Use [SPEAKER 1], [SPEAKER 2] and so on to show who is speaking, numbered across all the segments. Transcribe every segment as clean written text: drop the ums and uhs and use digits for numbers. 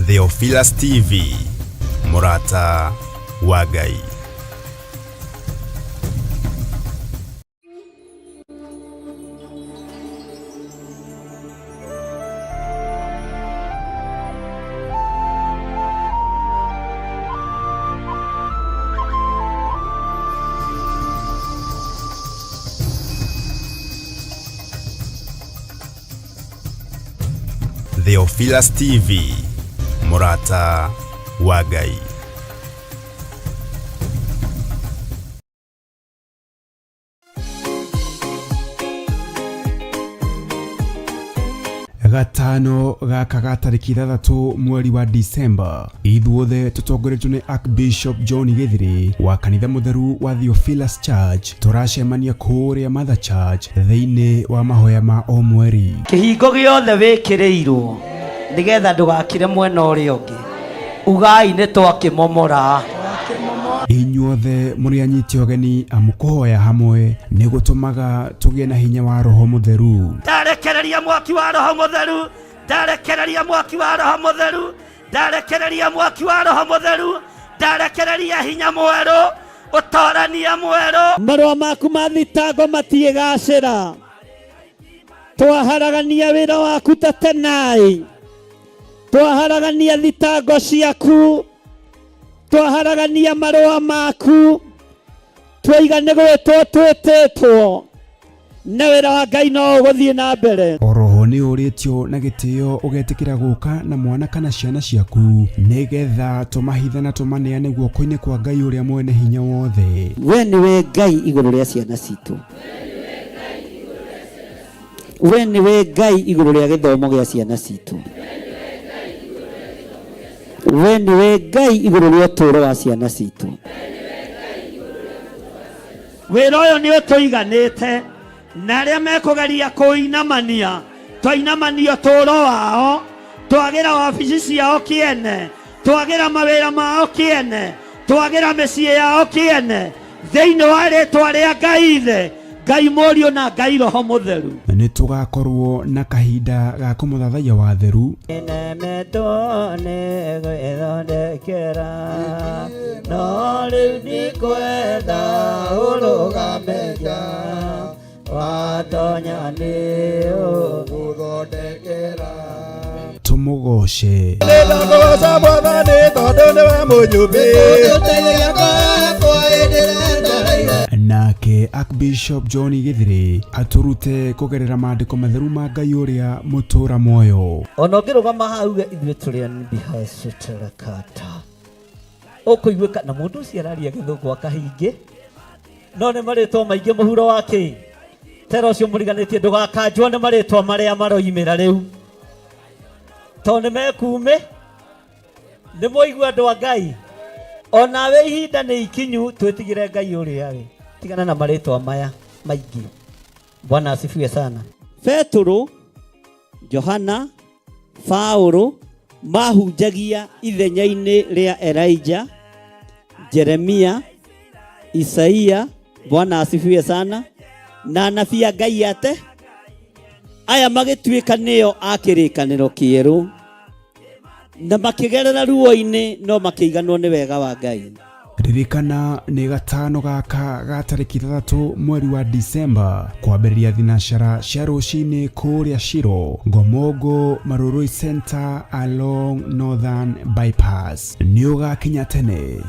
[SPEAKER 1] Theophilus TV, Murata wa Ngai. Theophilus TV, Murata wa Ngai. Gatano gaka ga tariki 3 mweri wa Disemba, ithuothe tutongoretio ni Archbishop John Githiri wa kanitha mutheru wa Theophilus Church. Turacemania kuria Mother Church thiini wa mahoya ma o mweri.
[SPEAKER 2] Kihingo giothe wikirirwo nigetha ndugakire mwena uria ungi, ugai ni twakimomora.
[SPEAKER 1] Inyuothe muri anyiti ogeni amukuhoya hamwe ni gutumaga tugie na hinya wa Roho Mutheru.
[SPEAKER 2] Ndarekereria mwaki wa Roho Mutheru, ndarekereria mwaki wa Roho Mutheru, ndarekereria mwaki wa Roho Mutheru, ndarekereria hinya mweru, utorania mweru. Marua maku ma thitango matiigacira, twaharagania wira waku ta tenai, twaharagania thitango ciaku, twaharagania marua maku, twaigane gwitwo twititwo na wira wa Ngai no guthie na mbere.
[SPEAKER 1] Oroho ni uritio na gitio ugetikira guka na mwana kana ciana ciaku nigetha tumahitha na tumaneane guoko-ini kwa Ngai uria mwene hinya wothe.
[SPEAKER 2] We niwe Ngai iguru ria ciana citu, we niwe Ngai iguru ria githomo gia ciana citu, we niwe Ngai iguru ria uturo wa ciana citu. Wira uyu ni utuiganite na aria mekugeria kuinamania twainamania uturo wao, twagira wabici ciao kiene, twagira mawira mao kiene, twagira micii yao kiene thiini wa ritwa ria Ngai ithe, Ngai Mũriũ na Ngai Roho Mutheru.
[SPEAKER 1] Ni tugakorwo na kahinda ga kumuthathaiya wa theru
[SPEAKER 2] nemetone gwithondekera no riu ndikwenda urugameja watonya ni uguthondekera.
[SPEAKER 1] Tumugoce
[SPEAKER 3] ndagoca Mwathani tondu niwe munyumbi
[SPEAKER 1] nake Archbishop John Githiri aturute kugerera maandiko matheru ma Ngai uria mutura moyo.
[SPEAKER 2] Ona ngirugama hau ithuĩ tũrĩ ndihaciterekata ũkũiguĩka na mũndũ ũcio araria gĩthũngũ akahingi no nĩ marĩtwa maingĩ mũhuro wake tera ũcio mũriganĩtie ndũgakanjwo nĩ marĩtwa marĩa maroimĩra rĩu tondũ nĩ mekume nĩ mũigua andũ a Ngai. Onawe ihinda nĩ ikinyu twĩtigĩre Ngai ũrĩa rĩ tigana na marĩtwa maya maingĩ. Bwana asifiwe sana. Petro, Johana, Paulo mahunjagia ithenya-inĩ rĩa Elijah, Jeremia, Isaia, Bwana asifiwe sana, na anabii a Ngai ate aya magĩtuĩka nĩo a kĩrĩkanĩro kĩerũ na makĩgerera ruo-inĩ no makĩiganwo nĩ wega wa Ngai.
[SPEAKER 1] Ririkana ni gatano gaka ga tariki 3 mweri wa Disemba kwambĩrĩria thinacara cia rũcinĩ kũrĩa Shiro, Ngomongo Marurui Center along Northern Bypass. Nĩ ũgakinya tene.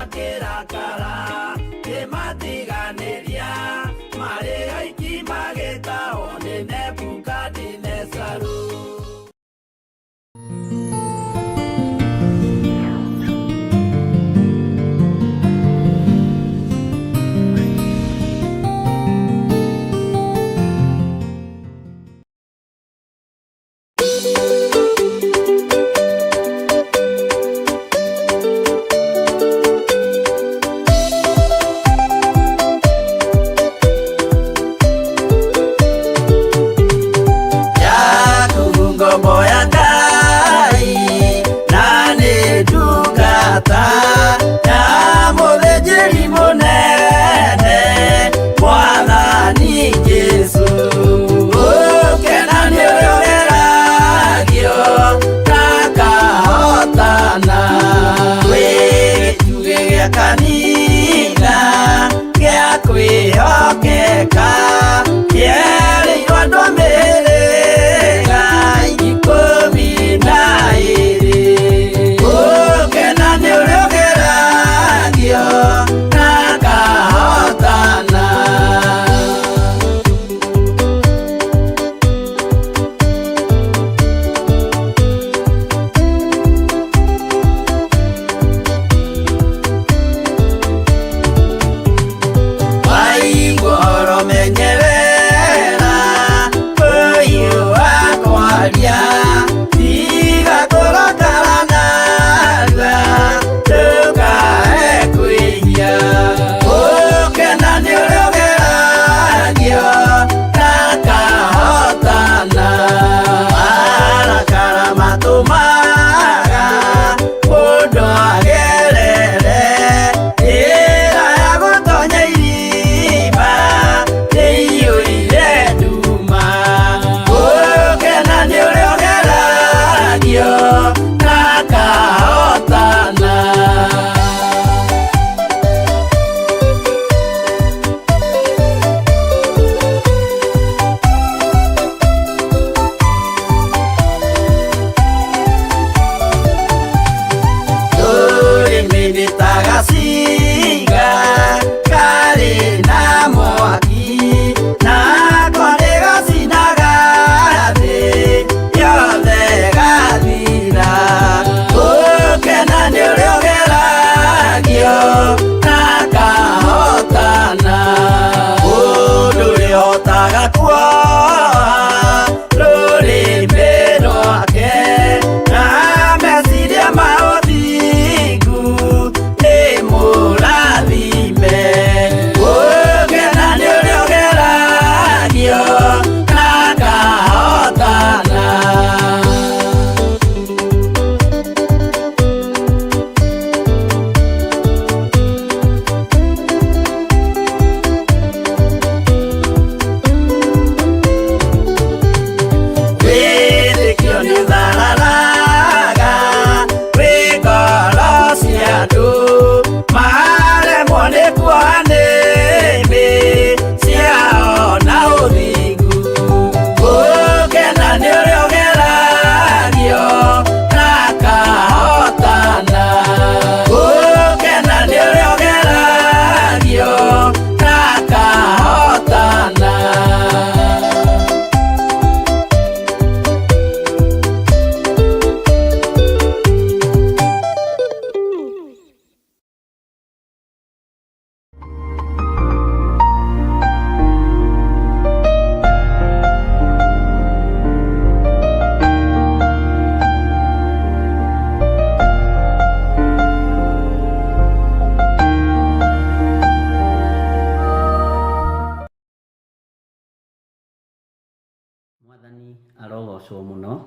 [SPEAKER 4] arogocwo muno.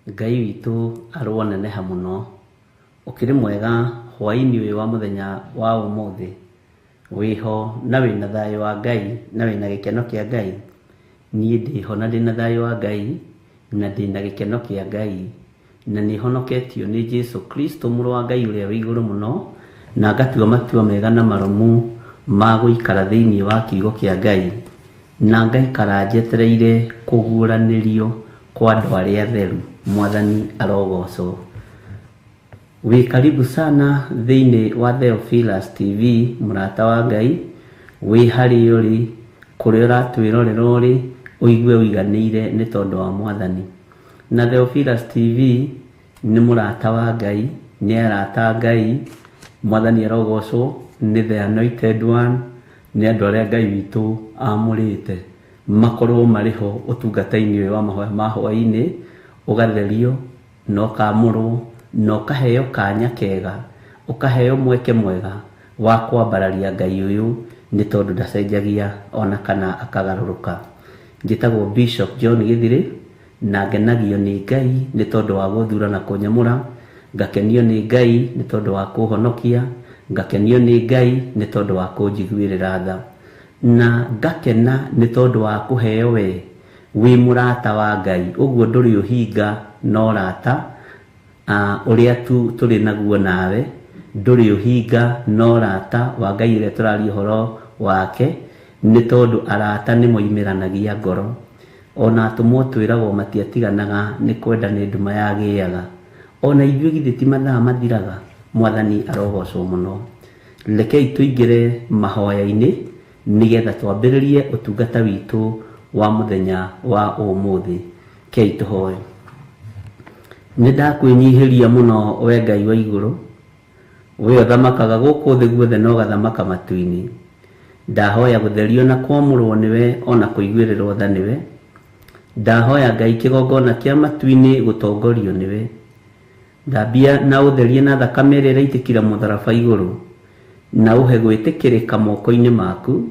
[SPEAKER 4] Ngai witu aruoneneha muno. Ukiri mwega hwaini uyu wa muthenya wa umuthi. Wiho na wina thayo wa Ngai na wina gikeno kia Ngai. Nie ndiho na ndina thayo wa Ngai na ndina gikeno kia Ngai. Na ni honoketio ni Jesu Kristo muru wa Ngai uria wi iguru muno, na ngatua matua mega na maromu ma guikara thiini wa kiugo kia Ngai, na ngaikara njetereire kuguranirio kwa andu aria atheru. Mwathani arogocwo. Wi karibu sana thiini wa Theophilus TV, murata wa Ngai. Wi hari uri kuria uratwirorera uri uigue uiganire ni tondu wa Mwathani. Na Theophilus TV ni murata wa Ngai, ni arata Ngai. Mwathani arogocwo, ni the anointed one, ni andu aria Ngai witu amurite makorwo mariho utungata-ini uyu wa mahoya ma hwaini, ugatherio no kamurwo no kaheo kanya kega, ukaheo mweke mwega wa kwambararia Ngai uyu ni tondu ndacenjagia ona kana akagaruruka. Njitagwo Bishop John Githiri, na ngenagio ni Ngai ni tondu wa guthura na kunyamura, ngakenio ni Ngai ni tondu wa kuhonokia, ngakenio ni Ngai ni tondu wa kunjiguirira tha, na ngakena ni tondu wa kuheo we wi murata wa Ngai. Uguo nduri uhinga no rata uria turi naguo nawe, nduri uhinga no rata wa Ngai uria turari horo wake, ni tondu arata ni moimiranagia ngoro. Ona atumwo twiragwo matiatiganaga ni kwenda ni nduma yagiaga. Ona ithuĩ githĩ ti mathaa mathiraga. Mwathani arogocwo muno. Rekei tuingire mahoya-ini nigetha twambĩrĩrie ũtungata witũ wa muthenya wa ũmũthĩ. Kei tuhoe. Nĩ ndakwĩnyihĩria muno we Ngai wa igũrũ, we ũthamakaga gũkũ thĩ guothe na ũgathamaka matu-inĩ. Ndahoya gũtherio na kwamũrwo nĩwe ona kũiguĩrĩrwo tha nĩwe. Ndahoya Ngai kĩgongona kĩa matu-inĩ gũtongorio nĩwe. Ndambia na ũtherie na thakame ĩrĩa ĩraitĩkira mũtharaba igũrũ, na ũhe gwĩtĩkĩrĩka moko-inĩ maku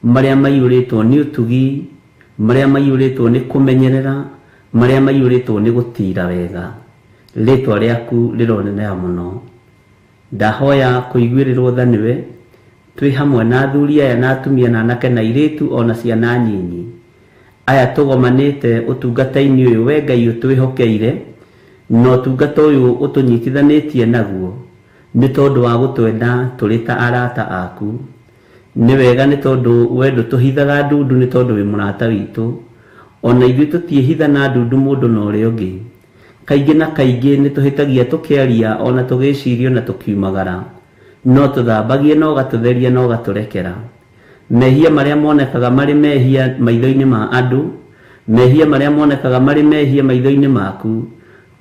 [SPEAKER 4] marĩa maiyũrĩtwo nĩ ũtugi, marĩa maiyũrĩtwo nĩ kũmenyerera, marĩa maiyũrĩtwo nĩ gũtira wega. Rĩtwa rĩaku rĩroneneha mũno. Ndahoya kũiguĩrĩrwo tha nĩwe, twĩ hamwe na athuri aya na atumia na anake na airĩtu ona ciana nyinyi aya tũgomanĩte ũtungata-inĩ ũyũ we Ngai ũtwĩhokeire, no ũtungata ũyũ ũtũnyitithanĩtie naguo nĩ tondũ wa gũtwenda tũrĩ ta arata aku. Nĩ wega nĩ tondũ we ndũtũhithaga ndundu nĩ tondũ wĩ mũrata witũ, ona ithuĩ tũtiĩhithana ndundu mũndũ na ũrĩa ũngĩ. Kaingĩ na kaingĩ nĩ tũhĩtagia tũkĩaria ona tũgĩciria na tũkiumagara, no tũthambagie na ũgatũtheria na ũgatũrekera. Mehia marĩa monekaga marĩ mehia maitho-inĩ ma andũ, mehia marĩa monekaga marĩ mehia maitho-inĩ maku,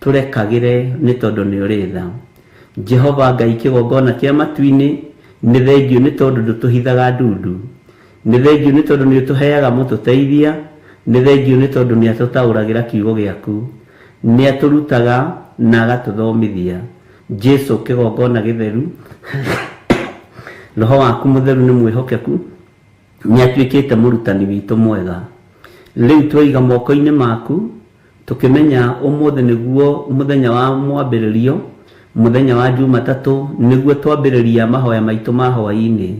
[SPEAKER 4] turekagire ni tondu ni uri tha. Jehova Ngai kĩgongona kĩa matu-inĩ, nĩ thengio nĩ tondu ndũtũhithaga ndundu, nĩ thengio nĩ tondu nĩ ũtũheaga mũtũteithia, nĩ thengio nĩ tondu nĩ atũtaũragĩra kiugo gĩaku, nĩ atũrutaga na agatũthomithia. Jesu kĩgongona gĩtheru, Roho waku mũtheru nĩ mwĩhokeku, nĩ atuĩkĩte mũrutani witũ mwega. Rĩu twaiga moko-inĩ maku, tukimenya ũmũthĩ nĩguo muthenya wa mwambĩrĩrio, muthenya wa Jumatatũ, nĩguo twambĩrĩria mahoya maitũ ma hwaĩ-inĩ.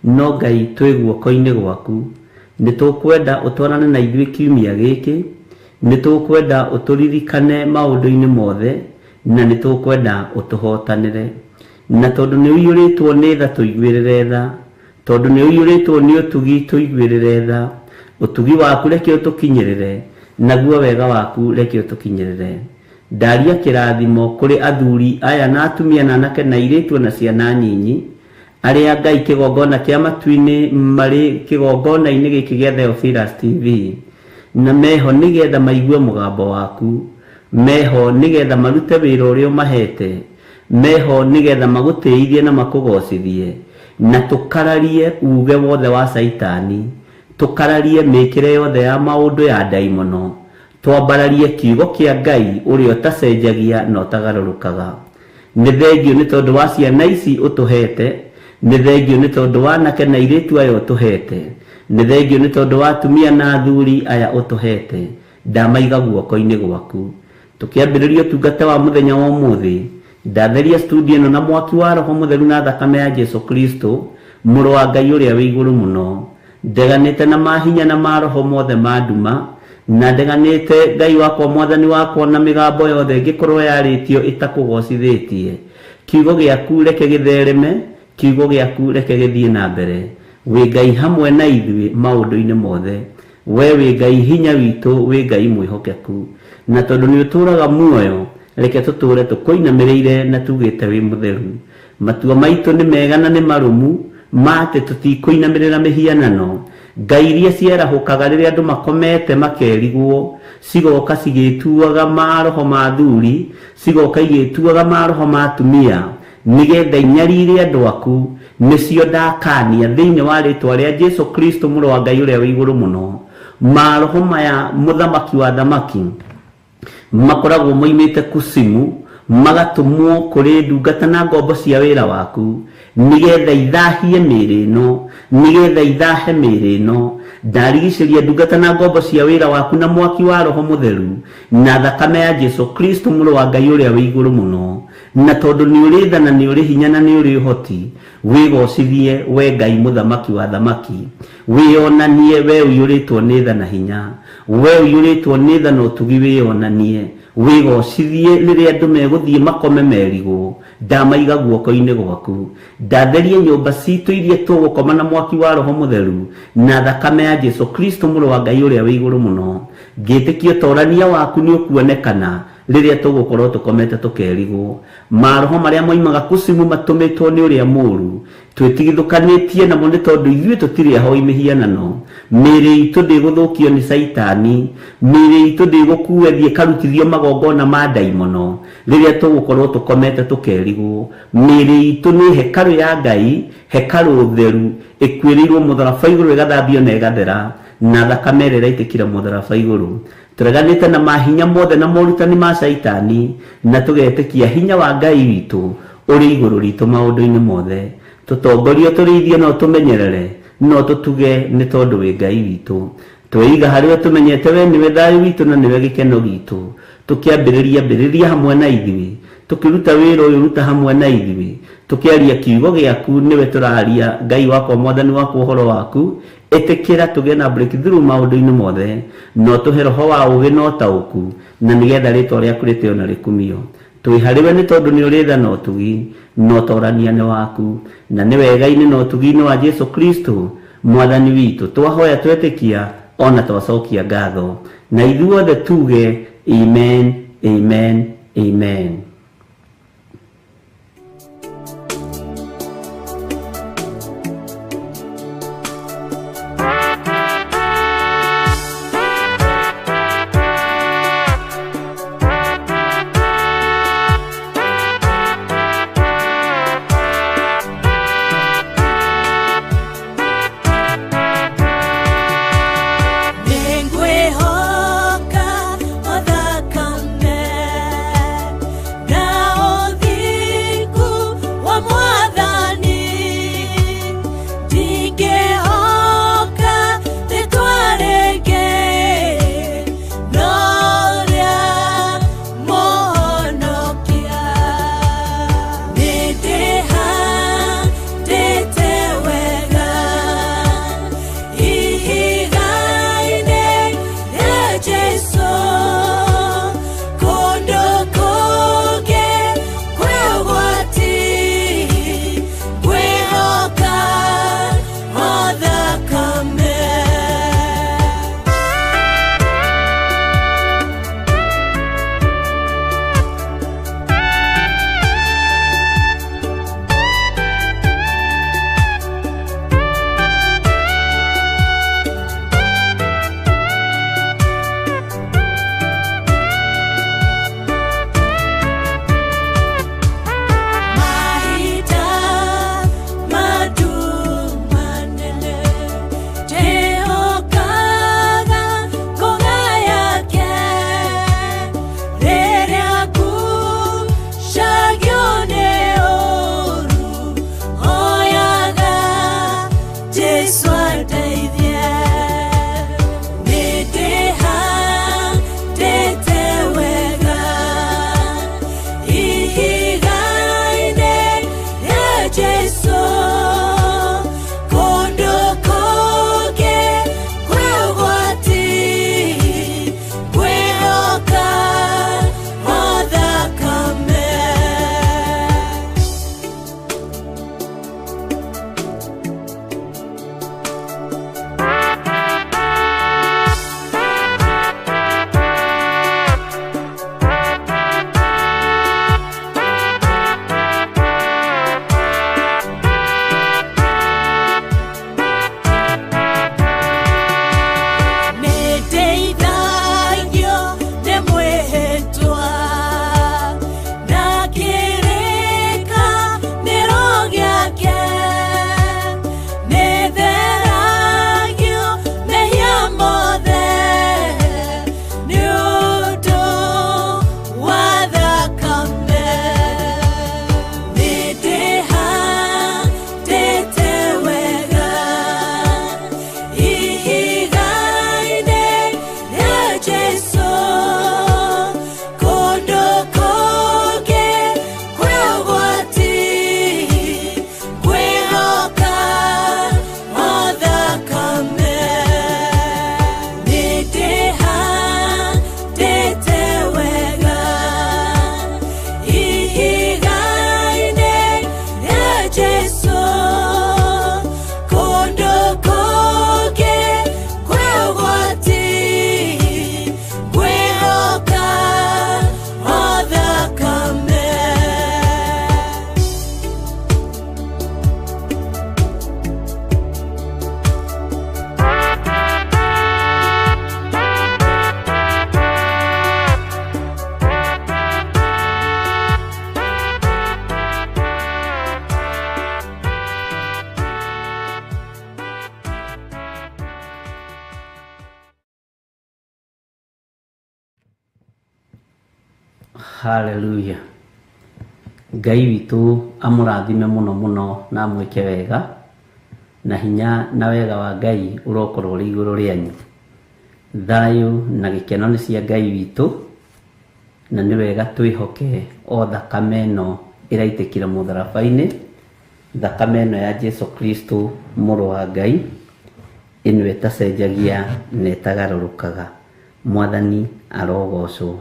[SPEAKER 4] No Ngai twĩ guoko-inĩ gwaku, nĩ tũkwenda ũtwarane na ithuĩ kiumia gĩkĩ, nĩ tũkwenda ũtũririkane maũndũ-inĩ mothe, na nĩ tũkwenda ũtũhotanĩre. Na tondũ nĩ ũiyũrĩtwo nĩ tha tũiguĩrĩre tha, tondũ nĩ ũiyũrĩtwo nĩ ũtugi tũiguĩrĩre tha, ũtugi waku reke ũtũkinyĩrĩre, naguo wega waku reke ũtũkinyĩrĩre. Ndaria kĩrathimo kũrĩ athuri aya na atumia na anake na airĩtu na ciana nyinyi arĩa Ngai kĩgongona kĩa matu-inĩ marĩ kĩgongona-inĩ gĩkĩ gĩa Theophilus TV, na meho nĩgetha maigue mũgambo waku, meho nĩgetha marute wĩra ũrĩa ũmahete, meho nĩgetha magũtĩithie na makũgocithie, na tũkararie uge wothe wa Saitani, tũkararie mĩkĩre yothe ya maũndũ ya ndaimono, twambararie kiugo kĩa Ngai ũrĩa ũtacenjagia na ũtagarũrũkaga. Nĩ thengio nĩ tondũ wa ciana ici ũtũhete, nĩ thengio nĩ tondũ wa anake na airĩtu aya ũtũhete, nĩ thengio nĩ tondũ wa atumia na athuri aya ũtũhete. ndamaiga guoko-inĩ gwaku. Tukiambĩrĩria ũtungata wa mũthenya wa ũmũthĩ, ndatheria studio ĩno na mwaki wa Roho Mũtheru na thakame ya Jesu Kristo, mũrũ wa Ngai ũrĩa wĩ igũrũ mũno. Ndeganĩte na mahinya na maroho mothe ma nduma, na ndeganĩte Ngai wakwa Mwathani wakwa na mĩgambo yothe ĩngĩkorwo yarĩtio ĩtakũgocithĩtie. Kiugo gĩaku reke gĩthereme, kiugo gĩaku reke gĩthiĩ na mbere. Wĩ Ngai hamwe na ithuĩ maũndũ-inĩ mothe. We wĩ Ngai hinya witũ, wĩ Ngai mwĩhokeku. Na tondũ nĩ ũtũũraga muoyo, reke tũtũũre tũkũinamĩrĩire na tugĩte wĩ mũtheru. Matua maitũ nĩ mega na nĩ marũmu, ma atĩ tũtikũinamĩrĩra mĩhianano. Ngai iria ciarahũkaga rĩrĩa andũ makomete makerigwo, cigoka cigĩtuaga maroho ma thuri, cigoka igĩtuaga maroho ma atumia, nĩgetha inyarire andũ aku. Nĩcio ndakania thĩinĩ wa rĩtwa rĩa Jesu Kristo, mũrũ wa Ngai ũrĩa wĩ igũrũ mũno. Maroho maya mũthamaki wa thamaki makoragwo moimĩte kusimu, magatũmwo kũrĩ ndungata na ngombo cia wĩra waku, nĩgetha ithahie mĩĩrĩ ĩno, nĩgetha ithahe mĩĩrĩ ĩno. Ndarigicĩria ndungata na ngombo cia wĩra waku na mwaki wa Roho Mũtheru na thakame ya Jesu Kristo, mũrũ wa Ngai ũrĩa wĩ igũrũ mũno. Na tondũ nĩ ũrĩ tha na nĩ ũrĩ hinya na nĩ ũrĩ ũhoti, wĩgocithie we Ngai mũthamaki wa thamaki. Wĩonanie we ũiyũrĩtwo nĩ tha na hinya, we ũiyũrĩtwo nĩ tha na ũtugi, wĩonanie. Wĩgocithie rĩrĩa andũ megũthiĩ makome merigwo, ndamaiga guoko-inĩ gwaku. Ndatherie nyũmba citũ iria tũgũkoma na mwaki wa Roho Mũtheru na thakame ya Jesu Kristo, mũrũ wa Ngai ũrĩa wĩ igũrũ mũno. Ngĩtĩkia ũtorania waku nĩ ũkuonekana rĩrĩa tũgũkorwo tũkomete tũkerigwo. Maroho marĩa moimaga kusimu matũmĩtwo nĩ ũrĩa mũũru, twĩtigithũkanĩtie namo nĩ tondũ ithuĩ tũtirĩ ahoi mĩhianano. Mĩĩrĩ itũ ndĩgũthũkio nĩ Saitani, mĩĩrĩ itũ ndĩgũkuethie karutithio magongona ma ndaimono rĩrĩa tũgũkorwo tũkomete tũkerigwo. Mĩĩrĩ itũ nĩ hekarũ ya Ngai, hekarũ theru ĩkuĩrĩirwo mũtharaba igũrũ, ĩgathambio na ĩgathera na thakame ĩrĩa ĩraitĩkĩra mũtharaba igũrũ. Tũreganĩte na mahinya mothe na morutani ma Saitani, na tũgetĩkia hinya wa Ngai witũ ũrĩ igũrũ ritũ maũndũ-inĩ mothe. Tũtongorio, tũrĩithie no tũmenyerere, no tũtuge nĩ tondũ wĩ Ngai witũ. Twĩiga harĩa tũmenyete we nĩwe thayũ witũ na nĩwe gĩkeno gitũ. Tũkĩambĩrĩria hamwe na ithuĩ, tũkĩruta wĩra ũyũ ruta hamwe na ithuĩ, tũkĩaria kiugo gĩaku nĩwe tũraria. Ngai wakwa Mwathani wakwa ũhoro waku, ĩtĩkĩra tũgĩe na breakthrough maũndũ-inĩ mothe, no tũhe roho wa ũũgĩ na ũtaũku, na nĩgetha rĩtwa rĩaku rĩtĩo na rĩkumio. Twĩ harĩwe nĩ tondũ nĩ ũrĩ tha na ũtugi na ũtorania nĩ waku, na nĩ wega-inĩ na ũtugi-inĩ wa Jesu Kristo Mwathani witũ. Twahoya twetĩkia ona twacokia ngatho, na ithuothe tuge amen, amen, amen. Haleluya. Ngai witu amurathime muno muno na mwike wega na hinya na wega wa Ngai urokorwo uri iguru rianyu. Thayu na gikeno ni cia Ngai witu na ni wega twihoke o thakame no iraitikira mutharabaini, thakame no ya Jesu Kristo muru wa Ngai inwe tacenjagia na itagarurukaga. Mwathani arogocwo.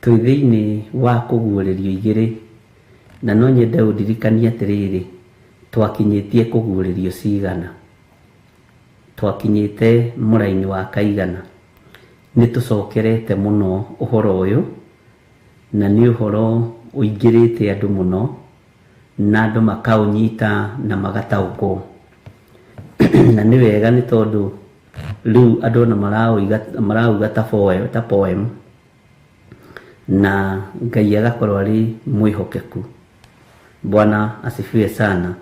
[SPEAKER 4] Twi thiini wa kuguurerio igiri na no nyende undirikanie atiriri twakinyitie kuguurerio cigana. Twakinyite muraini wa kaigana. Ni tucokerete muno uhoro uyu na ni uhoro uingirite andu muno na andu makaunyita na magatauko. Na ni wega ni tondu riu andu na marauga ta poem na Ngai agakorwo ari mwihokeku. Bwana asifiwe sana.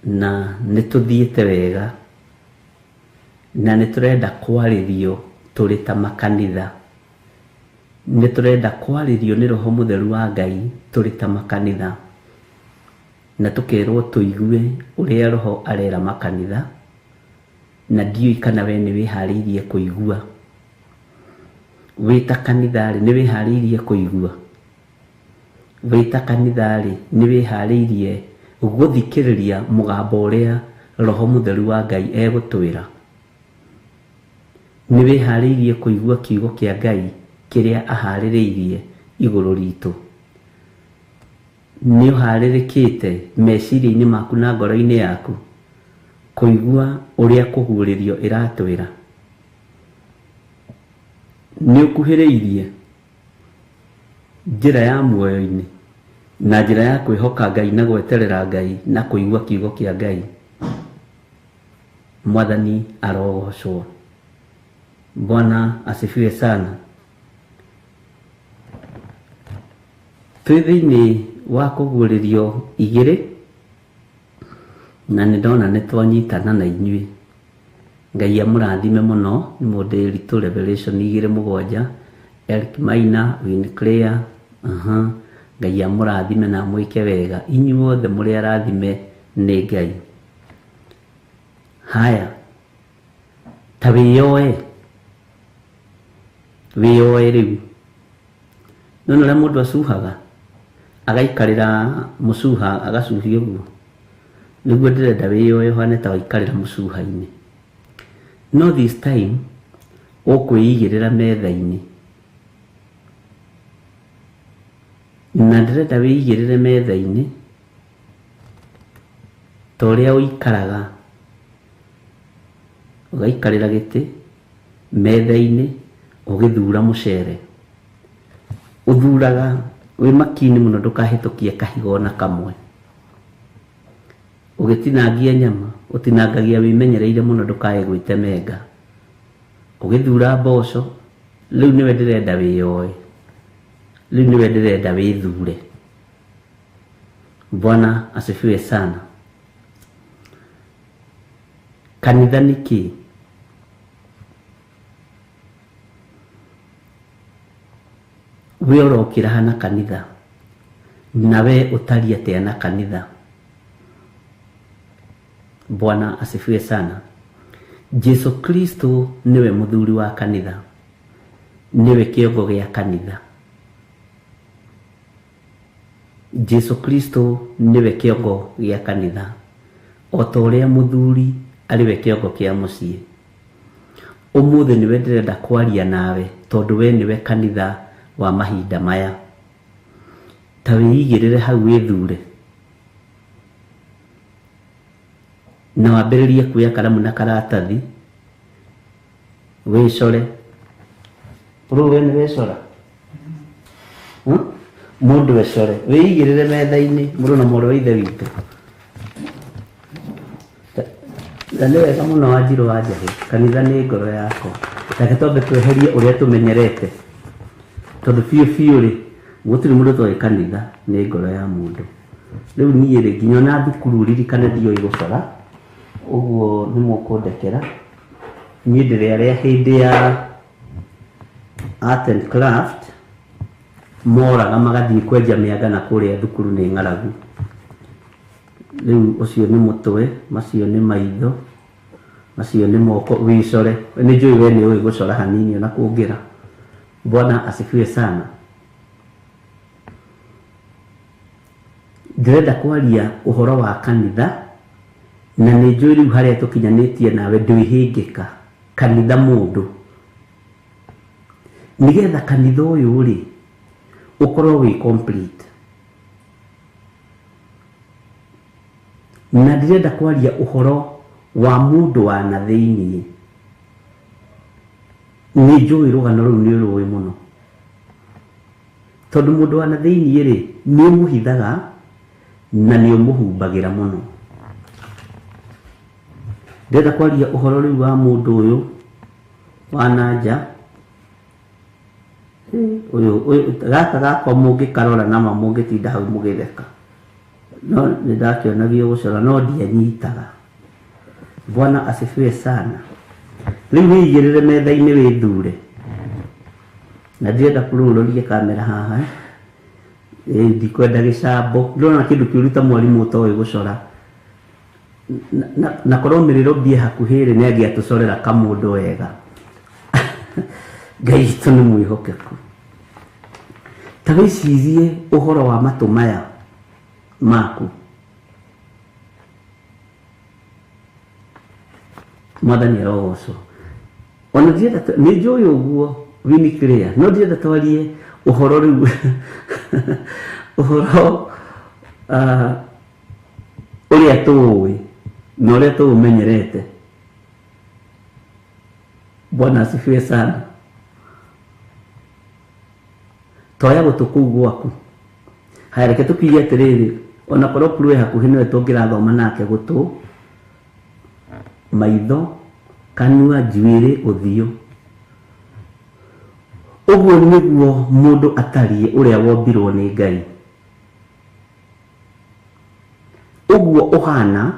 [SPEAKER 4] Na nituthiite wega na niturenda kwaririo turi ta makanitha. Niturenda kwaririo ni Roho Mutheru wa Ngai turi ta makanitha, na tukirwo tuigue uria Roho arera makanitha, na ndiui kana we ni wihariirie kuigua. Wita kanithari ni wihariirie kuigua. Wita kanithari ni wihariirie guthikiriria mugambo uria Roho Mutheru wa Ngai egutwira. Ni wihariirie kuigua kiugo kia Ngai kiria ahaririirie iguru ritu. Ni uharirikite meciria-ini maku na ngoro-ini yaku kuigua uria kuguuririo iratwira. Ni ukuhiriirie njira ya muoyo-ini na njira ya kwihoka Ngai na gweterera Ngai na kuigua kiugo kia Ngai. Mwathani arogocwo. Bwana asifiwe sana. Twi thiini wa kuguuririo igiri na ni ndona ni twanyitana na inyui. Ngai amurathime muno. Ni Mũndĩri tu Revelation 2:7 Eric Maina, Win Clear. Ngai amurathime na mwike wega inyuothe muri arathime ni Ngai. Haya, ta wioe riu nona la mundu acuhaga agaikarira mucuha agacuhia uguo. Niguo ndirenda wioe hane ta waikarira mucuha-ini. No this time ukwiigirira metha-ini, na ndirenda wiigirire metha-ini ta uria uikaraga ugaikarira giti metha-ini ugithura mucere. Uthuraga wi makini muno ndukahitukie kahigo na kamwe. Ugitinangia nyama utinangagia wimenyereire muno ndukae gwitemenga. Ugithura mboco riu niwe ndirenda wioe, riu niwe ndirenda withure. Bwana asifiwe sana. Kanitha niki? We urokira hana kanitha na we utaria atia na kanitha. Bwana asifiwe sana. Jesu Kristo niwe muthuri wa kanitha, niwe kiongo gia kanitha. Jesu Kristo niwe kiongo gia kanitha, o ta uria muthuri ariwe kiongo kia mucii. Umuthi niwe ndirenda kwaria nawe tondu we niwe kanitha wa mahinda maya. Ta wiigirire hau withure na wambiririe kuoya karamu na karatathi wicore. We ni wecora mundu wecore wiigirire metha-ini muru na muru wa ithe witu. Na ni wega muno Wanjiru wa Njahi, kanitha ni ngoro yakwa. Reke twambe tweherie uria tumenyerete tondu biu ri gutiri mundu toy kanitha ni ngoro ya mundu. Riu nie ri nginya na thukuru ririkane ndioi gucora uguo ni mukundekera. Nie ndire aria hindi ya art and craft moraga magathii kwenja mĩanga na kũrĩa thukuru nĩ ng'aragu. Rĩu ũcio nĩ mũtwe, macio nĩ maitho, macio nĩ moko. Wicore nĩ njũĩ we nĩ ũĩ gũcora hanini ona kũngĩra. Bwana asifiwe sana. Ndĩrenda kwaria ũhoro wa kanitha, na nĩ njũĩ rĩu harĩa tũkinyanĩtie nawe ndwĩhĩngĩka kanitha mũndũ. Nĩgetha kanitha ũyũ rĩ ũkorwo wĩ complete. Na ndĩrenda kwaria ũhoro wa mũndũ wa na thĩinĩ. Nĩ njũĩ rũgano rũu nĩ rũĩ mũno, tondũ mũndũ wa na thĩinĩ rĩ nĩ ũmũhithaga na nĩ ũmũhumbagĩra mũno. Ndĩrenda kwaria ũhoro rĩu wa mũndũ ũyũ wa nanja. Ũyũ gaka gakwa mũngĩkarora nama mũngĩtinda hau mũgĩtheka, no nĩ ndakĩonagio gũcora no ndianyitaga. Bwana asifiwe sana. Rĩu wĩigĩrĩre metha-inĩ wĩthure, na ndĩrenda kũrũrũria kamera haha. Ndikwenda gĩcambo, ndĩrona kĩndũ kĩũru ta mwarimũ ũtoĩ gũcora. Na korwo mĩrĩro mbie hakuhĩ rĩ nĩ angĩatũcorera kamũndũ wega. Ngai witũ nĩ mwĩhokeku. Ta wĩcirie ũhoro wa matũ maya maku. Mwathani arogocwo. Ona ndĩrenda nĩ njũĩ ũguo Winnie Claire, no ndĩrenda twarie ũhoro rĩu ũhoro ũrĩa tũĩ na ũrĩa tũũmenyerete. Bwana asifiwe sana. Toya gũtũ kũu gwaku. Haya reke tũkiuge atĩrĩrĩ, ona korwo Purue hakuhĩ nĩwe tũngĩrathoma nake gũtũ, maitho, kanua, njuĩrĩ, ũthiũ. Ũguo nĩguo mũndũ atariĩ ũrĩa wombirwo nĩ Ngai. Ũguo ũhana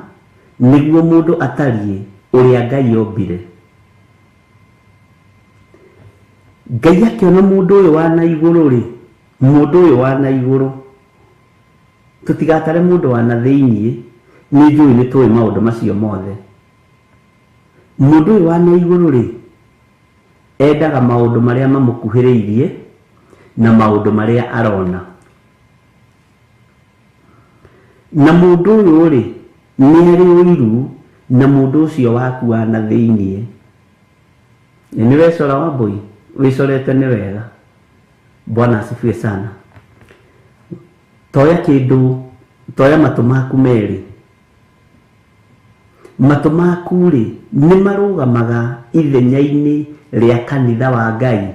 [SPEAKER 4] nĩguo mũndũ atariĩ ũrĩa Ngai ombire. Ngai akĩona mũndũ ũyũ wa na igũrũ rĩ, mũndũ ũyũ wa na igũrũ, tũtigatare mũndũ wa na thĩinĩ, nĩ njũĩ nĩ tũĩ maũndũ macio mothe. Mũndũ ũyũ wa na igũrũ rĩ endaga maũndũ marĩa mamũkuhĩrĩirie na maũndũ marĩa arona. Na mũndũ ũyũ rĩ nĩ arĩ ũiru na mũndũ ũcio waku wa na thĩinĩ. Nĩ wecora Wambui, wĩcorete nĩ wega. Bwana asifiwe sana. Toya kĩndũ, toya matũ maku merĩ. Matũ maku rĩ nĩ marũgamaga ithenya-inĩ rĩa kanitha wa Ngai.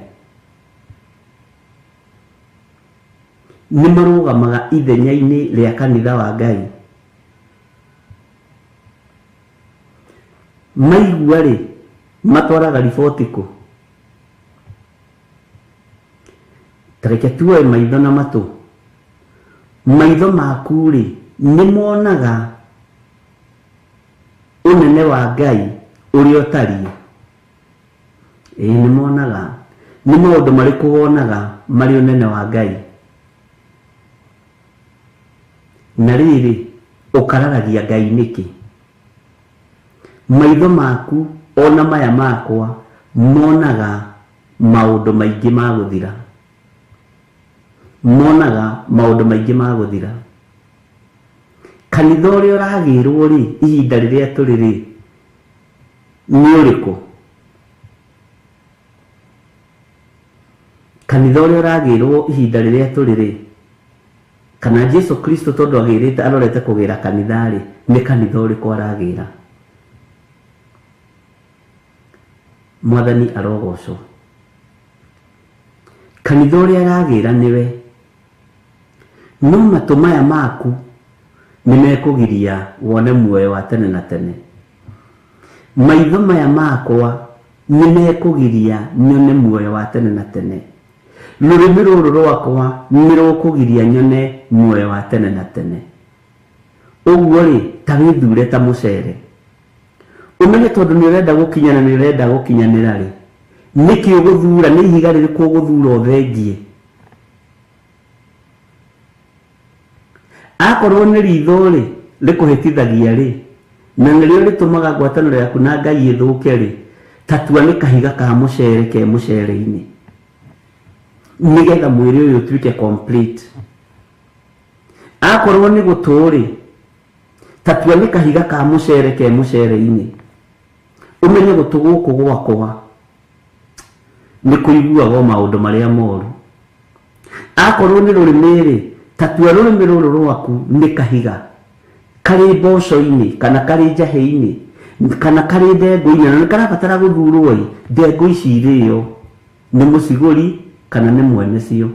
[SPEAKER 4] Nĩ marũgamaga ithenya-inĩ rĩa kanitha wa Ngai. Maigua rĩ matwaraga riboti kũ? Tareke tuoe maitho na matũ. Maitho maku rĩ nĩ monaga ũnene wa Ngai ũrĩa ũtariĩ. Nĩ monaga. Nĩ maũndũ marĩkũ wonaga marĩ ũnene wa Ngai? Na rĩrĩ ũkararagia Ngai nĩkĩ? Maitho maku ona maya makwa monaga maũndũ maingĩ ma gũthira. Monaga maũndũ maingĩ ma gũthira. Kanitha ũrĩa ũragĩrwo rĩ ihinda rĩrĩa tũrĩ rĩ nĩ ũrĩkũ? Kanitha ũrĩa ũragĩrwo ihinda rĩrĩa tũrĩ rĩ, kana Jesu Kristo tondũ agĩrĩte arorete kũgĩra kanitha rĩ, nĩ kanitha ũrĩkũ aragĩra? Mwathani arogocwo. Kanitha ũrĩa aragĩra nĩwe. No matũ maya maku nĩ mekũgiria wone muoyo wa tene na tene. Maitho maya makwa nĩ mekũgiria nyone muoyo wa tene na tene. Rũrĩmĩ rũrũ rwakwa nĩ rũkũgiria nyone muoyo wa tene na tene. Ũguo rĩ ta wĩthure ta mũcere. Ũmenye tondũ nĩ ũrenda gũkinyana nĩ ũrenda gũkinyanĩra rĩ, niki uguthura ni ihiga ririku uguthura uthengie akorwo ni ritho ri rikuhitithagia ri na nirio ritumaga ngwataniro yaku na Ngai ithuke ri tatua ni kahiga ka mucere ke mucere-ini nigetha mwiri uyu tuike complete akorwo ni guturi tatua ni kahiga ka mucere ke mucere-ini umenye gutuguku gwakwa ni kuiguaga maundu maria moru akorwo ni rurimiri tatua rurimi ruru rwaku ni kahiga kari mboco-ini kana kari njahi-ini kana kari ndengũ-ini na karabatara guthurwo ndengũ ici irio ni muciguri kana ni mwene cio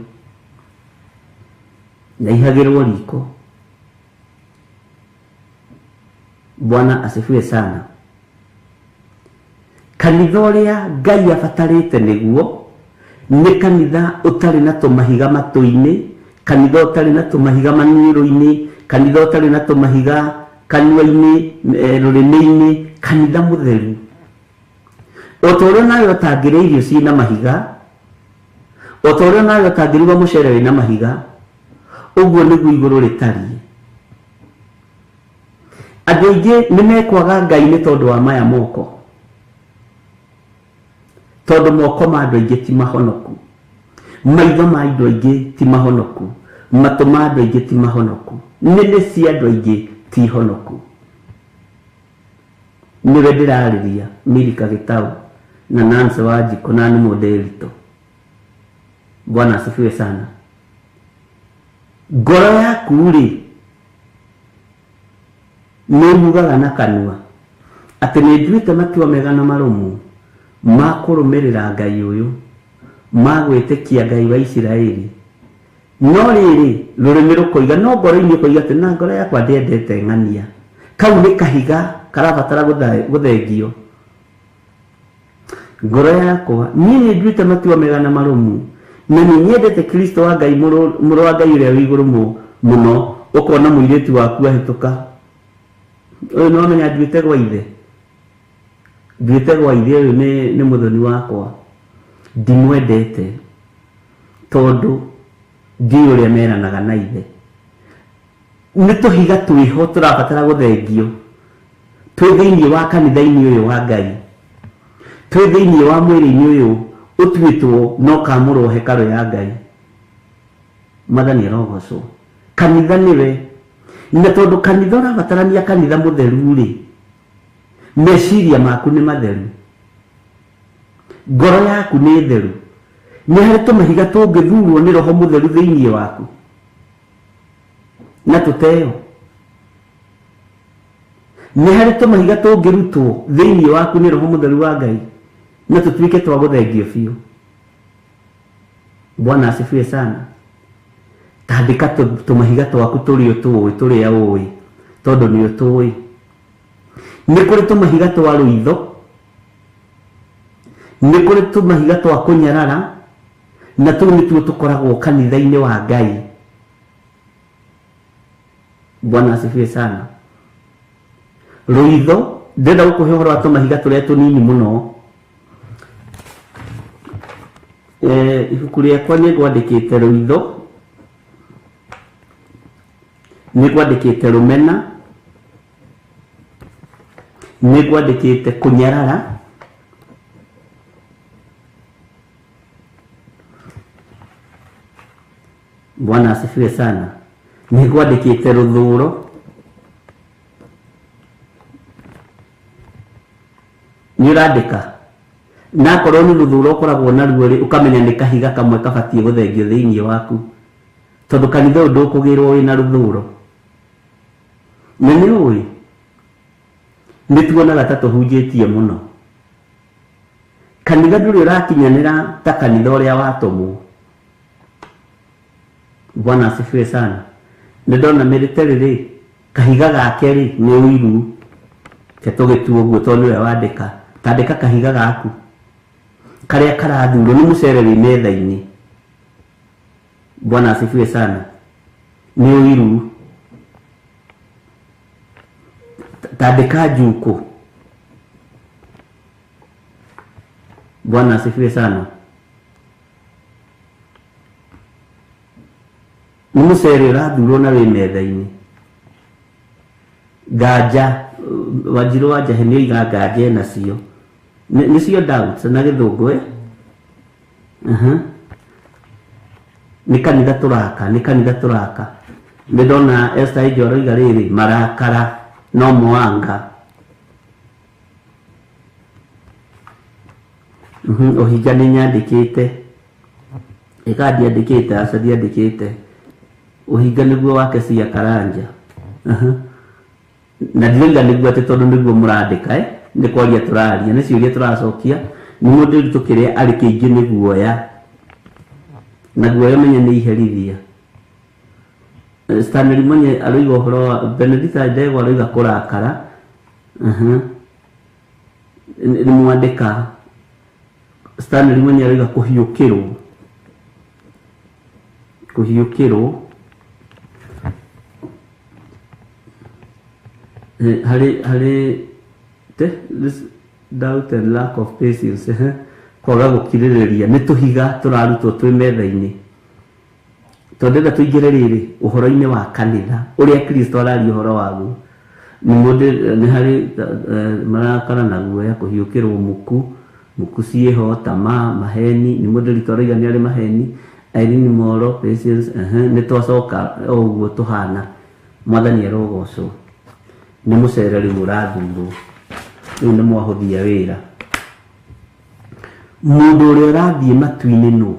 [SPEAKER 4] na ihagirwo riko. Bwana asifiwe sana. Kanitha uria Ngai abatarite niguo ni kanitha utari na tumahiga matu-ini, kanitha utari na tumahiga maniru-ini, kanitha utari na tumahiga kanua-ini, rurimi-ini, kanitha mutheru. Otorio nayo utangire irio ciina mahiga, otorio nayo utangiriwa mucere wina mahiga, uguo niguo iguru ritari. Andu aingi nimekwaga Ngai ni tondu wa maya moko, tondu moko ma andu aingi ti mahonoku, maitho ma andu aingi ti mahonoku, matu ma andu aingi ti mahonoku, nene cia andu aingi ti honoku. Niwe ndirariria Milika Gitau na Nancy Wanjiku na Nimo Nderitu. Bwana asifiwe sana. Ngoro yaku ri nimugaga na kanua ati ni nduite matua mega na marumu ma kurumirira Ngai uyu, ma gwitikia Ngai wa Isiraeli. No riri rurimi rukoiga, no ngoro-ini ukoiga ati na ngoro yakwa ndiendete ng'ania. Kau ni kahiga karabatara guthengio. Ngoro yakwa ni nduite matua mega na marumu na ni nyendete Kristo wa Ngai, muru wa Ngai uria wi iguru muno. Ukona muiritu waku ahituka, uyu no menya nduite gwa ithe, nduite gwa ithe uyu ni muthoni wakwa, ndimwendete tondu ndi uria meranaga na ithe. Ni tuhiga twiho turabatara guthengio, twi thiini wa kanitha-ini uyu wa Ngai, twi thiini wa mwiri-ini uyu utuitwo no kamurwo hekalu ya Ngai. Mathani arogocwo. Kanitha niwe, na tondu kanitha urabatarania kanitha mutheru ri, meciria maku ni matheru, ngoro yaku ni theru, ni hari tumahiga tungithurwo ni Roho Mutheru thiini waku na tuteo. Ni hari tumahiga tungirutwo thiini waku ni Roho Mutheru wa Ngai na tutuike twa guthengio biu. Bwana asifiwe sana. Tandika tumahiga twaku turio turia ui tondu ni utui. Ni kuri tumahiga twa ruitho, ni kuri tumahiga twa kunyarara, na tu nituo tukoragwo kanitha-ini wa Ngai. Bwana asifiwe sana. Ruitho ndenda gukuhe uhoro wa tumahiga turia tunini muno. Ibuku riakwa ni ngwandikite ruitho, ni ngwandikite rumena, ni ngwandikite kunyarara, Bwana asifiwe sana. Ni ngwandikite ruthuro, ni urandika na korwo ni ruthuro ukoragwo naruo ri ukamenya ni kahiga kamwe kabatie guthengio thiini waku, tondu kanitha uyu ndukugirwo wina ruthuro. Na ni ui nituonaga ta tuhunjitie muno, kanitha nduri urakinyanira ta kanitha uria watumwo. Bwana asifiwe sana. Ndona military ri kahiga gake ri ni uiru ke tugituo uguo tondu we wandika, tandika kahiga gaku karia karathurwo ni mucere wi metha-ini. Bwana asifiwe sana. Ni uiru tandika njuku Bwana asifiwe sana. Ni mucere ũrathurwo na wĩ metha-inĩ. Nganja Wanjiru wa Njahe nĩoiga nganja nacio nĩcio doubts na Gĩthũngũ nĩ kanitha tũraka nĩ ndona Esther Ijoro oiga rĩrĩ marakara no Mwanga Ũhinga nĩ nyandĩkĩte ndiandĩkĩte aca ndiandĩkĩte Ũhinga nĩguo wake Cia Karanja na ndiroiga nĩguo atĩ tondũ nĩguo mũrandĩka nĩ kwaria tũraria nĩ ciũria tũracokia nĩ mũndũ ũritũ kĩrĩa arĩ kĩingĩ nĩ guoya na guoya menye nĩ iherithia. Stanley Monye aroiga ũhoro wa Benedicta Ndegwa aroiga kũrakara nĩ mwandĩka. Stanley Monye aroiga kũhiũkĩrwo hari this doubt and lack of patience kwaga gũkirĩrĩria nĩ tũhiga tũrarutwo twĩ metha-inĩ tondũ tũingĩre rĩrĩ ũhoro-inĩ wa kanitha ũrĩa Kristo araria ũhoro waguo nĩ mũndũ nĩ hari marakara na guoya kũhiũkĩrwo muku ciĩho tama maheni nĩ mũndũ ũritũ aroiga nĩ arĩ maheni Irene Moro patience nĩ twacoka ũguo tũhana Mwathani arogocwo nĩ mũcere rĩu ũrathurwo rĩu nĩ mwahũthia wĩra mũndũ ũrĩa ũrathiĩ matu-inĩ nũ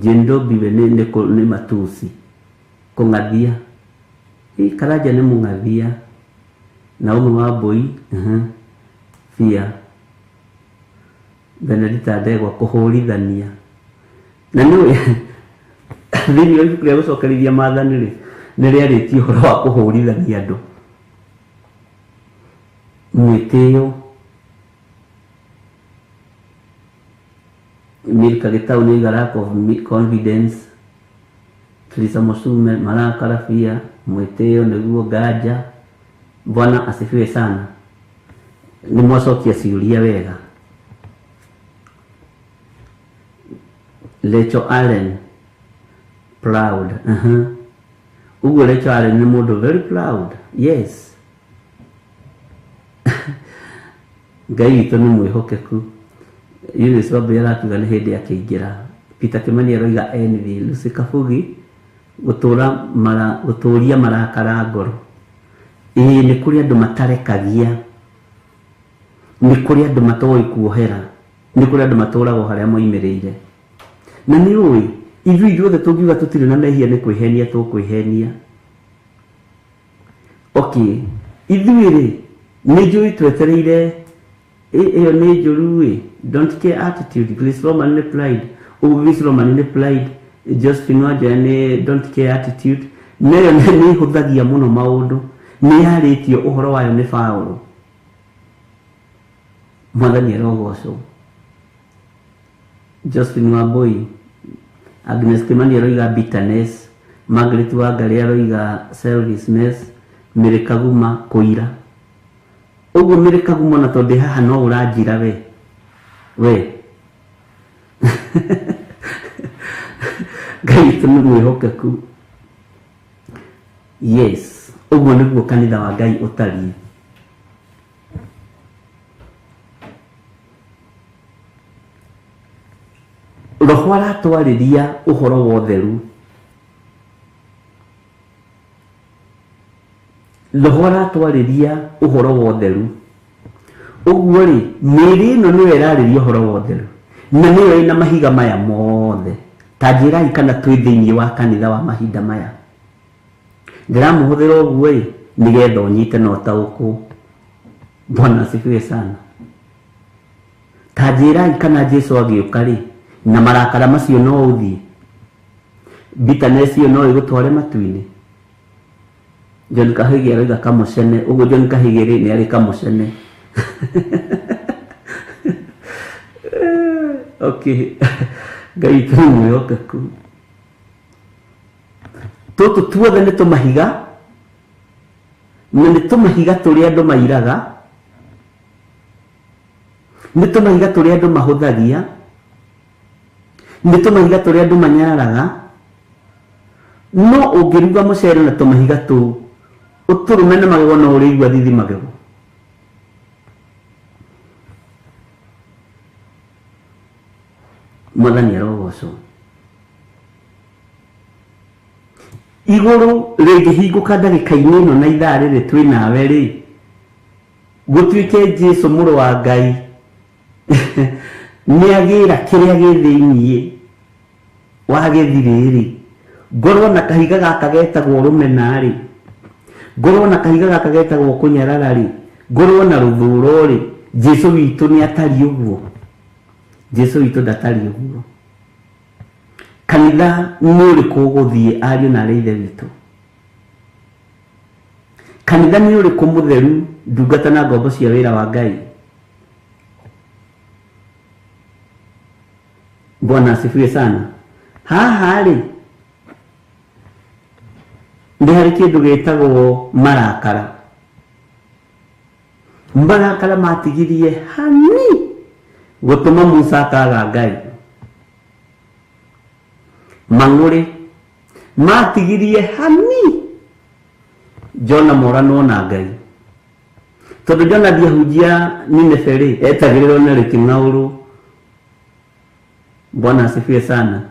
[SPEAKER 4] Jendo biwe nĩ matusi kũng'athia Karanja nĩ mũng'athia na ũmwe wa Mbũi Fia Benedicta Ndegwa kũhũrithania na nĩwe thĩinĩ wa ibuku rĩa gũcokerithia maathani nĩ rĩarĩtie ũhoro wa kũhũrithania andũ mwĩtĩo Milka Gĩtaũ nĩoiga lack of confidence Teresa Musume marakara Fia mwĩtĩo nĩguo nganja. Bwana asifiwe sana. Nĩ mwacokia ciũria wega. Rachel Allen proud uguo Rachel Allen nĩ mũndũ very proud yes Ngai witũ nĩ mwĩhokeku. Eunice Wambui aratuga nĩ hĩndĩ akĩingĩra. Peter Kimani aroiga envy. Lucy Kabugi gũtũũria marakara ngoro nĩ kũrĩ andũ matarekagia nĩ kũrĩ andũ matoĩ kuohera nĩ kũrĩ andũ matũragwo harĩa moimĩrĩire na nĩ ũĩ ithuothe tũngiuga tũtirĩ na mehia nĩ kwĩhenia tũkwĩhenia. Okay ithuĩ nĩ njũĩ twetereire ĩyo nĩ njũru don't care attitude. Grace Roman nĩ pride Grace Roman nĩ pride Josephine Wanjoya nĩ don't care attitude nayo nĩ hũthagia mũno maũndũ nĩ yarĩtio ũhoro wayo nĩ Paulo. Mwathani arogocwo. Josephine Wambui Agnes Kimani aroiga bitterness Margaret Wangari aroiga selfishness Mary Kaguma kũira. Ũguo Mary Kaguma na tondũ haha no ũranjira we Ngai witũ nĩ mwĩhokeku yes ũguo nĩguo kanitha wa Ngai ũtariĩ. Roho aratwarĩria ũhoro wa ũtheru. Roho aratwarĩria ũhoro wa ũtheru. Ũguo rĩ mĩĩrĩ ĩno nĩyo ĩrarĩria ũhoro wa ũtheru na nĩyo ĩna mahiga maya mothe. Ta njĩrai kana twĩ thĩinĩ wa kanitha wa mahinda maya. Ndĩramũhũthĩra ũguo nĩgetha ũnyite na ũtaũkwo. Bwana asifiwe sana. Ta njĩrai kana Jesũ agĩũka na marakara macio no ũthiĩ. Bitterness ĩyo no ĩgũtware matu-inĩ. John Kahĩge aroiga kamũcene. Ũguo John Kahĩge nĩ arĩ kamũcene. Okay Ngai witũ nĩ mwĩhokeku. Tũtũ tuothe nĩ tũmahiga na nĩ tũmahiga tũrĩa andũ mairaga, nĩ tũmahiga tũrĩa andũ mahũthagia, nĩ tũmahiga tũrĩa andũ manyaraga. No ũngĩruga mũcere na tũmahiga tũu ũtũrũme na magego na ũrĩigua thithi magego. Mwathani arogocwo. Igũrũ rĩngĩhingũka ndagĩka-inĩ ĩno na ithaa rĩrĩ twĩ nawe rĩ, gũtuĩke Jesũ mũrũ wa Ngai nĩ agĩra kĩrĩa gĩ thĩiniĩ wa gĩthirĩ rĩ, ngorwo na kahiga gaka getagwo rũmena rĩ, ngorwo na kahiga gaka getagwo kũnyarara rĩ, ngorwo na rũthũro rĩ, Jesũ witũ nĩ atari ũguo. Jesũ witũ ndatari ũguo. Kanitha nĩ ũrĩkũ ũgũthiĩ ariũ na arĩ ithe witũ? Kanitha nĩ ũrĩkũ mũtheru ndungata na ngombo cia wĩra wa Ngai? Bwana asifiwe sana. Haha rĩ, nĩ harĩ kĩndũ gĩtagwo marakara. Marakara matigirie hani gũtũma Musa akaga Ngai. Mang'ũrĩ matigirie hani Jona moranwo na Ngai. Tondũ Jona ndiahunjia Nineve rĩ, etagĩrĩrwo nĩ Kĩng'aũrũ. Bwana asifiwe sana.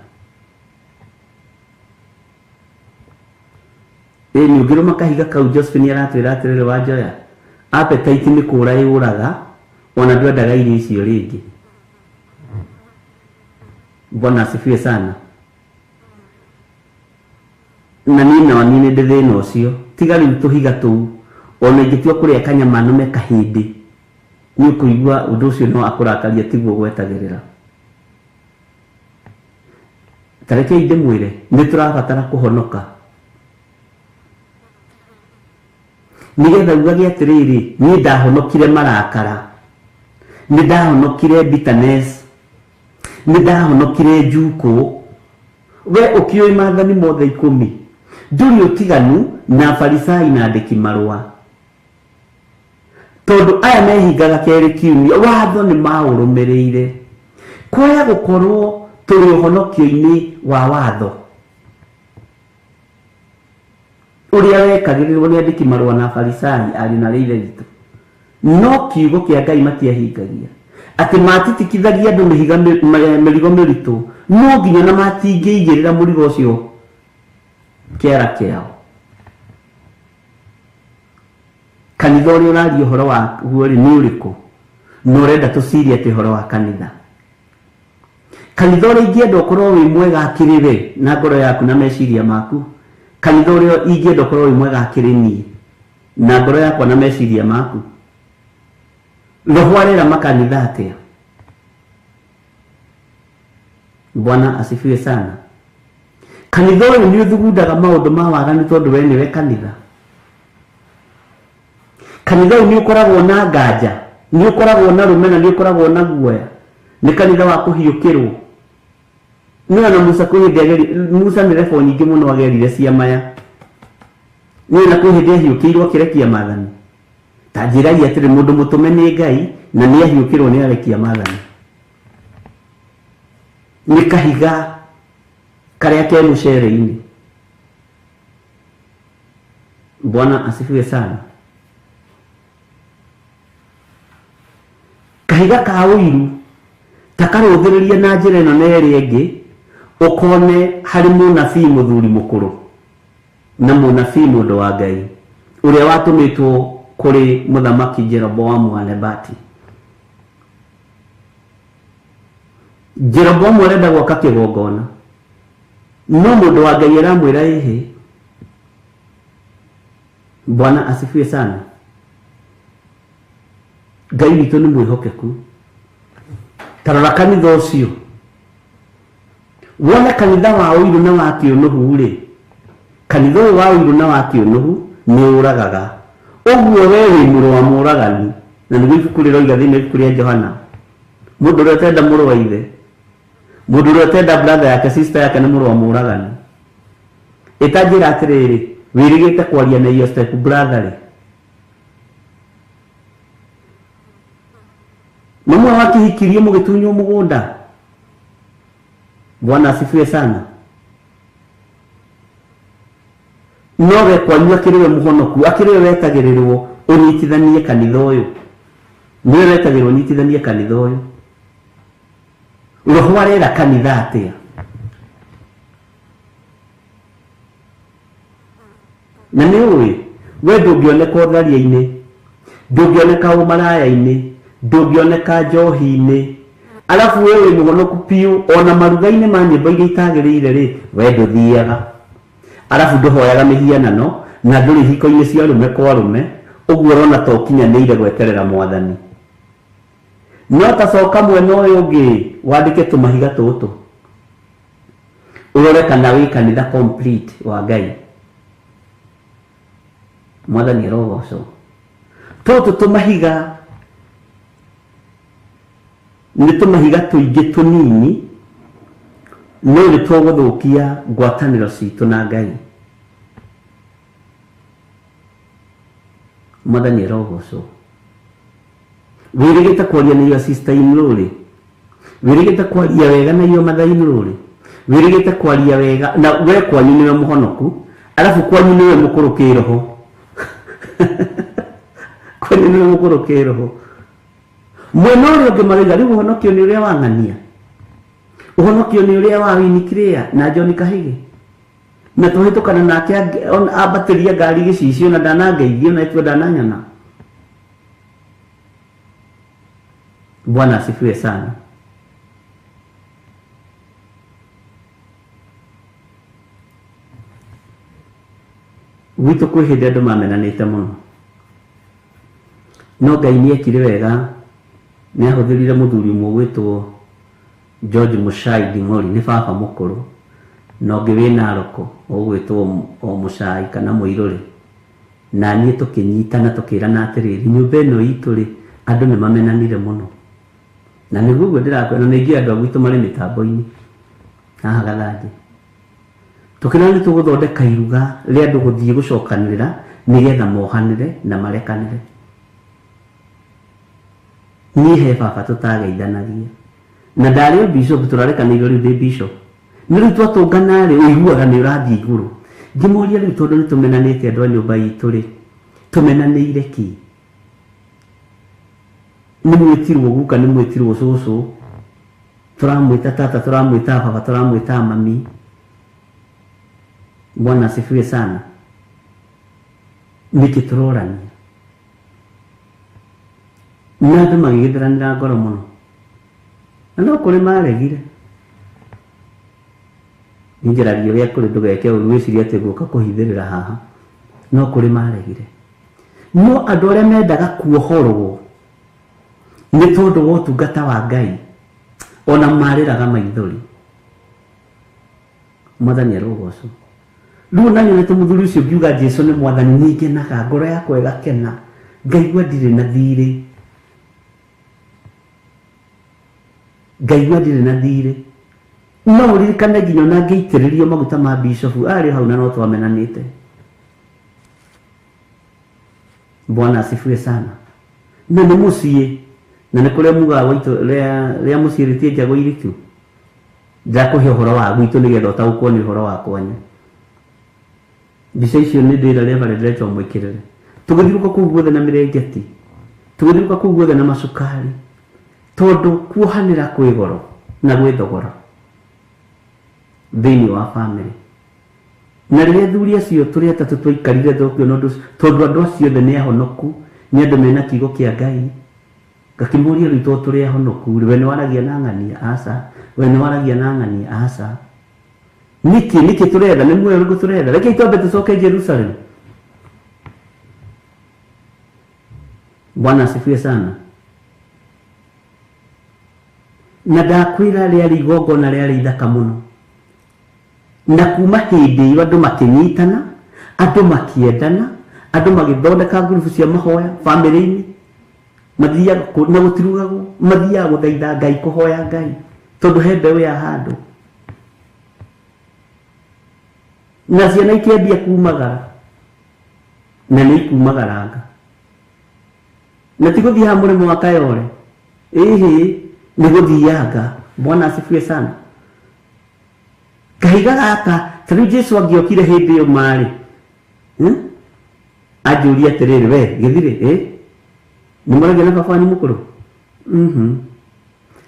[SPEAKER 4] Nĩ ũngĩrũma kahiga kau Joseph nĩ aratwĩra atĩrĩrĩ Wanjoya, appetite nĩ kũũra yũraga, ona ndwendaga irio icio rĩngĩ. Bwana asifiwe sana. Na niĩ nĩ ndĩ thĩna ũcio, tiga rĩu tũhiga tũu, ona ingĩtua kũrĩa kanyama nũme kahĩndĩ, nĩ ũkũigua ũndũ ũcio no akũrakaria tiguo gwetagĩrĩra. Tarekei ndĩmwĩre, nĩ tũrabatara kũhonoka. Nĩgetha ugage atĩrĩrĩ, niĩ ndahonokire marakara, nĩ ndahonokire bitterness, nĩ ndahonokire njukũ. We ũkĩoĩ maathani mothe 10, ndũrĩ ũtiganu na Farisai na andĩki marũa. Tondũ aya mehingaga kerĩ kiumia, watho nĩ maũrũmĩrĩire. Kwaya gũkorwo tũrĩ ũhonokio-inĩ wa watho ũrĩa wekagĩrĩrwo nĩ andĩki marũa na Farisai arĩ na ithe witũ. No kiugo kĩa Ngai matiahingagia, atĩ matitikithagia andũ mĩrigo mĩritũ, no nginya na matingĩigĩrĩra mũrigo ũcio kĩara kĩao. Kanitha ũrĩa ũraria ũhoro waguo rĩ nĩ ũrĩkũ? Na ũrenda tũcirie atĩ ũhoro wa kanitha. Kanitha ũrĩa ingĩenda ũkorwo wĩ mwega akĩrĩ we na ngoro yaku na meciria maku. Kanitha ũrĩa ingĩenda ũkorwo wĩ mwega akĩrĩ niĩ na ngoro yakwa na meciria maku. Roho arera makanitha atĩa? Bwana asifiwe sana. Kanitha ũyũ nĩ ũthugundaga maũndũ ma waganu tondũ we nĩwe kanitha. Kanitha ũyũ nĩ ũkoragwo na nganja, nĩ ũkoragwo na rũmena, nĩ ũkoragwo na guoya. Nĩ kanitha wa kũhiũkĩrwo. Nĩona Musa kwĩhĩndĩ Musa nĩ rebo nyingĩ mũno agerire cia maya. Nĩona kwĩhĩndĩ ahiũkĩirwo akĩrekia maathani. Ta njĩragia atĩrĩ mũndũ mũtũme nĩ Ngai na nĩ ahiũkĩrwo nĩ arekia maathani. Nĩ kahiga karĩa ke mũcere-inĩ. Bwana asifiwe sana. Kahiga ka ũiru takarũthĩrĩria na njĩra ĩno na ĩrĩa ĩngĩ, ũkone harĩ mũnabii mũthuri mũkũrũ na mũnabii mũndũ wa Ngai ũrĩa watũmĩtwo kũrĩ mũthamaki Jeroboamu wa Nebati. Jeroboamu arenda gwaka kĩgongona, no mũndũ wa Ngai aramwĩra ĩhĩ. Bwana asifiwe sana. Ngai witũ nĩ mwĩhokeku. Tarora kanitha ũcio, wone kanitha wa ũiru na wa kĩũnũhu rĩ, kanitha ũyũ wa ũiru na wa kĩũnũhu nĩ ũragaga. Ũguo we wĩ mũrũ wa mũragani, na nĩguo ibuku rĩroiga thĩinĩ ibuku rĩa Johana, mũndũ ũrĩa ũtenda mũrũ wa ithe, mũndũ ũrĩa ũtenda brother yake sister yake nĩ mũrũ wa mũragani. Ĩtanjĩra atĩrĩrĩ, wĩrĩgĩte kwaria na iyo step brother rĩ, Mamwe wakihikirie mugitunyo mugunda. Bwana asifiwe sana. Nowe kwanyu akiriwe muhonoku, akiriwe wetagirirwo unyitithanie kanitha uyu. Niwe wetagirirwo unyitithanie kanitha uyu. Roho arera kanitha atia. Na nĩ ũĩ we ndũngĩoneka ũtharia-inĩ, ndũngĩoneka ũmaraya-inĩ, ndũngĩoneka njohi-inĩ, alafu we wĩ mũhonoku piũ, ona maruga-inĩ ma nyĩmbo iria itagĩrĩire rĩ, we ndũthiaga, alafu ndũhoyaga mĩhianano na ndũrĩ hiko-inĩ cia rũme kwa rũme, ũguo ũrona ta ũkinyanĩire gweterera Mwathani. No tacoka mwena ũyũ ũngĩ wandĩke tũmahiga tũtũ ũrore kana wĩ kanitha complete wa Ngai. Mwathani arogocwo. Tũtũ tũmahiga nĩ tũmahiga tũingĩ tũnini no nĩ tũgũthũkia ngwatanĩro citũ na Ngai. Mwathani arogocwo. Wĩrĩgĩte kwaria na iyo sister in-law rĩ, wĩrĩgĩte kwaria wega na iyo mother in-law rĩ, wĩrĩgĩte kwaria wega na we kwanyu nĩwe mũhonoku, alafu kwanyu nĩwe mũkũrũkĩ roho. Kwanyu nĩwe mũkũrũkĩ roho. Mwena ũrĩa ũngĩ marauga rĩu ũhonokio nĩ ũrĩa wa Ng'ania, ũhonokio nĩ ũrĩa wa Winnie Clare na John Kahĩge, na tũhĩtũkana nake ambatĩria ngari gĩcicio na ndanangeithio na itua ndananyona. Bwana asifiwe sana. Gwitũ kwĩ hĩndĩ andũ mamenanĩte mũno, no Ngai nĩekire wega, nĩahũthĩrire mũthuri ũmwe gwĩtwo George Muchai Nding'ori, nĩ baba mũkũrũ, na ũngĩ wĩ Naroko ũgwĩtwo o Muchai kana Mũirũrĩ, na niĩ tũkĩnyitana tũkĩrana atĩrĩrĩ, nyũmba ĩno itũ rĩ, andũ nĩ mamenanire mũno. Na nĩguo ũguo ndĩrakwĩra na ningĩ andũ agwitũ marĩ mĩtambo-inĩ haha Gathanjĩ, tũkĩrana nĩ tũgũthondeka iruga rĩa andũ gũthiĩ gũcokanĩrĩra nĩgetha mohanĩre na marekanĩre. Niĩ he baba tũtageithanagia, na ndarĩ o bishop tũrarekanĩirio rĩu ndĩ bishop, nĩ rĩu twatũngana rĩ ũiguaga nĩ ũrathiĩ igũrũ. Ngĩmoria rĩu tondũ nĩ tũmenanĩte andũ a nyũmba itũ rĩ, tũmenanĩire ki? Nĩ mwĩtirwo guka, nĩ mwĩtirwo cũcũ, tũramwĩta tata, tũramwĩta baba, tũramwĩta mami. Bwana asifiwe sana. Nĩkĩ tũrorania na andũ magĩgĩtheranĩra ngoro mũno, na no kũrĩ maregire. Nĩnjaragia gĩa kũrĩ ndũgeke ũru wĩcirie atĩ gũka kũhithĩrĩra haha, no kũrĩ maregire. No andũ arĩa mendaga kuohorwo nĩ tondũ wa ũtungata wa Ngai, ona marĩraga maithori. Mwathani arogocwo. Rĩu na nyonete mũthuri ũcio ngiuga Jesũ nĩ Mwathani, nĩngenaga, ngoro yakwa ĩgakena, ngaigua ndirĩ na thirĩ, ngaigua ndirĩ na thirĩ. No ũririkane nginya ona ngĩitĩrĩrio maguta ma bishop arĩ hau na no twamenanĩte. Bwana asifiwe sana. Na nĩ mũciĩ, na nĩ kũrĩa mugaga gwitũ rĩa mũciĩ rĩtie njagũ iriku. Ndakũhe ũhoro wa gwitũ nĩgetha ũtaũkwo nĩ ũhoro wa kwanyu. Mbica icio nĩ ndĩra Reverend Rachel Mwĩkĩrĩre. Tũgĩthiũrũka kũu guothe na mĩrengeti, tũgĩthiũrũka kũu guothe na macukari, tondũ kuohanĩra kwĩ goro na gwĩ thogora thĩinĩ wa bamĩrĩ. Na rĩrĩa athuri acio tũrĩ atatũ twaikarire thũkio tondũ andũ acio othe nĩ ahonoku, nĩ andũ mena kiugo kĩa Ngai, ngakĩmũria rĩu tondũ tũrĩ ahonoku, we nĩ waragia na Ng'ania? Aca. We nĩ waragia na Ng'ania? Aca. Nĩkĩ tũretha? Nĩ muoyo ũrĩkũ tũretha? Rekei twambe tũcoke Jerusalem. Bwana asifiwe sana. Na ndakwĩra rĩarĩ igongona rĩarĩ ithaka mũno, na kuma hĩndĩ ĩyo andũ makĩnyitana, andũ makĩendana, andũ magĩthondeka ngurubu cia mahoya bamĩrĩ-inĩ, mathiaga na gũtirugagwo, mathiaga gũthaitha Ngai, kũhoya Ngai tondũ he mbeũ ya handũ. Na ciana ikĩambia kumagara, na nĩ ikumagaranga, na tigũthiĩ ha mũrĩmo wa Kayole ni guthianga. Bwana asifiwe sana. Kahiga gaka tari Jesu agiokire hindi yo mari ajuria atiriri we githire ni murage na baba ni mukuru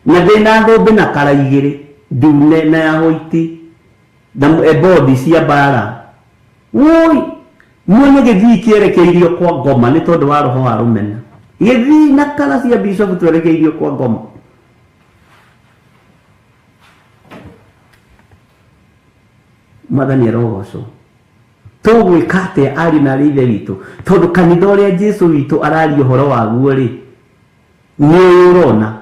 [SPEAKER 4] na ndina thumbi na kara igiri ndune na ya hoiti na ebodi cia bara woi mwene githi kierekeirio kwa ngoma ni tondu wa roho wa rumena githi na kara cia bishop twerekeirio kwa ngoma. Mwathani arogocwo tugwika atia ari na rithe witu tondu kanitha uria Jesu witu araria uhoro waguo ri ni urona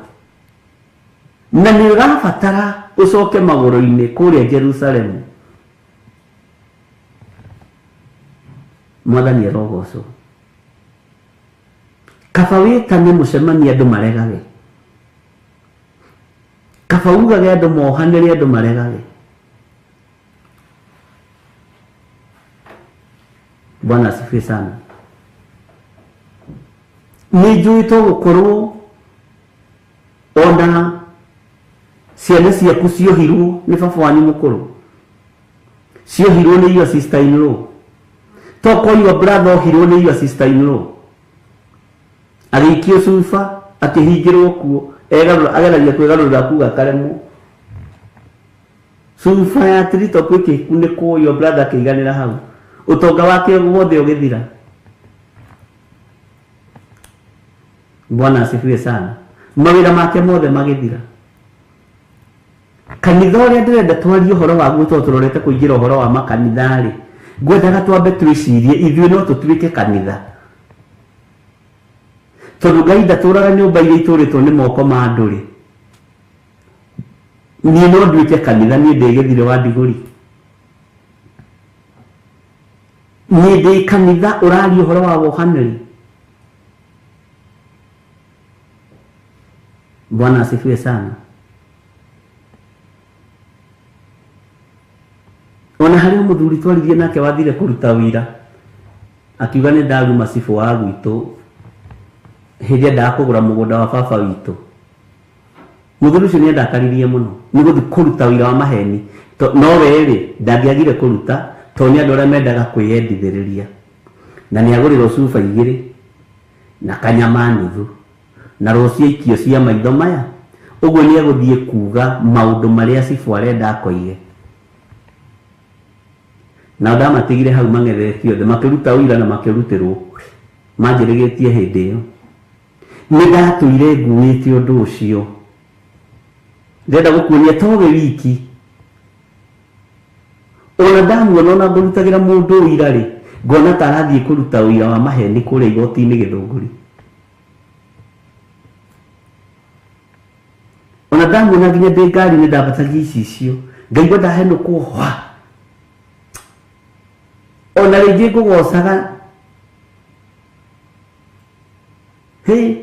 [SPEAKER 4] na ni urabatara ucoke maguru-ini kuria Jerusalemu. Mwathani arogocwo kaba witane mucemania andu maregage, kaba ugage andu mohanire andu maregage. Bwana asifiwe sana. Nijui to gukorwo ona ciana ciaku ciohirwo ni baba wanyu mukuru, ciohirwo ni your sister in law, toko your brother ohirwo ni your sister in law, agikio cuba akihingirwo kuo ageragia kwigarurira kuga karemu cuba ya trito kwiki kune ko your brother akiganira hau utonga wake wothe ugithira. Bwana asifiwe sana. Mawira make mothe magithira. Kanitha uria ndirenda twarie uhoro waguo turorete kuingira uhoro wa makanitha ri ngwendaga twambe twicirie ithuĩ no tutuike kanitha tondu Ngai ndatũraga nyũmba iria itũrĩtwo nĩ moko ma andũ ri niĩ no nduĩke kanitha niĩ ndĩ Gĩthire wa Ndigũri. Niĩ ndĩ kanitha ũraria ũhoro wa wohanĩri. Bwana asifiwe sana. Ona harĩ mũthuri twaririe nake wathire kũruta wĩra akiuga nĩ ndaruma cibũ wa gwitũ hĩndĩ ndakũgũra mũgũnda wa baba witũ. Mũthuri ũcio nĩ ndakaririe mũno nĩ gũthiĩ kũruta wĩra wa maheni no we ndangĩagire kũruta tondũ nĩ andũ arĩa mendaga kwĩyendithĩrĩria na nĩ agũrĩrwo cuba igĩrĩ na kanyama nuthu na rũcio ikio cia maitho maya ũguo nĩ egũthiĩ kuga maũndũ marĩa cibũ arenda akoige. Na ndamatigire hau mang'ethetio othe makĩruta ũira na makĩrutĩrwo manjĩrĩgĩtie hĩndĩ ĩyo. Nĩ ndatũire nguĩte ũndũ ũcio ndenda gũkuonia to we wiki ona ndamuona ona ngũrutagĩra mũndũ ũira rĩ ngona ta arathiĩ kũruta ũira wa maheni kũrĩa igoti-inĩ Gĩthũngũri. Ona ndamuona nginya ndĩ ngari nĩ ndambatagia icicio ngaigua ndahenũkwo hwa ona rĩngĩ ngũgocaga niĩ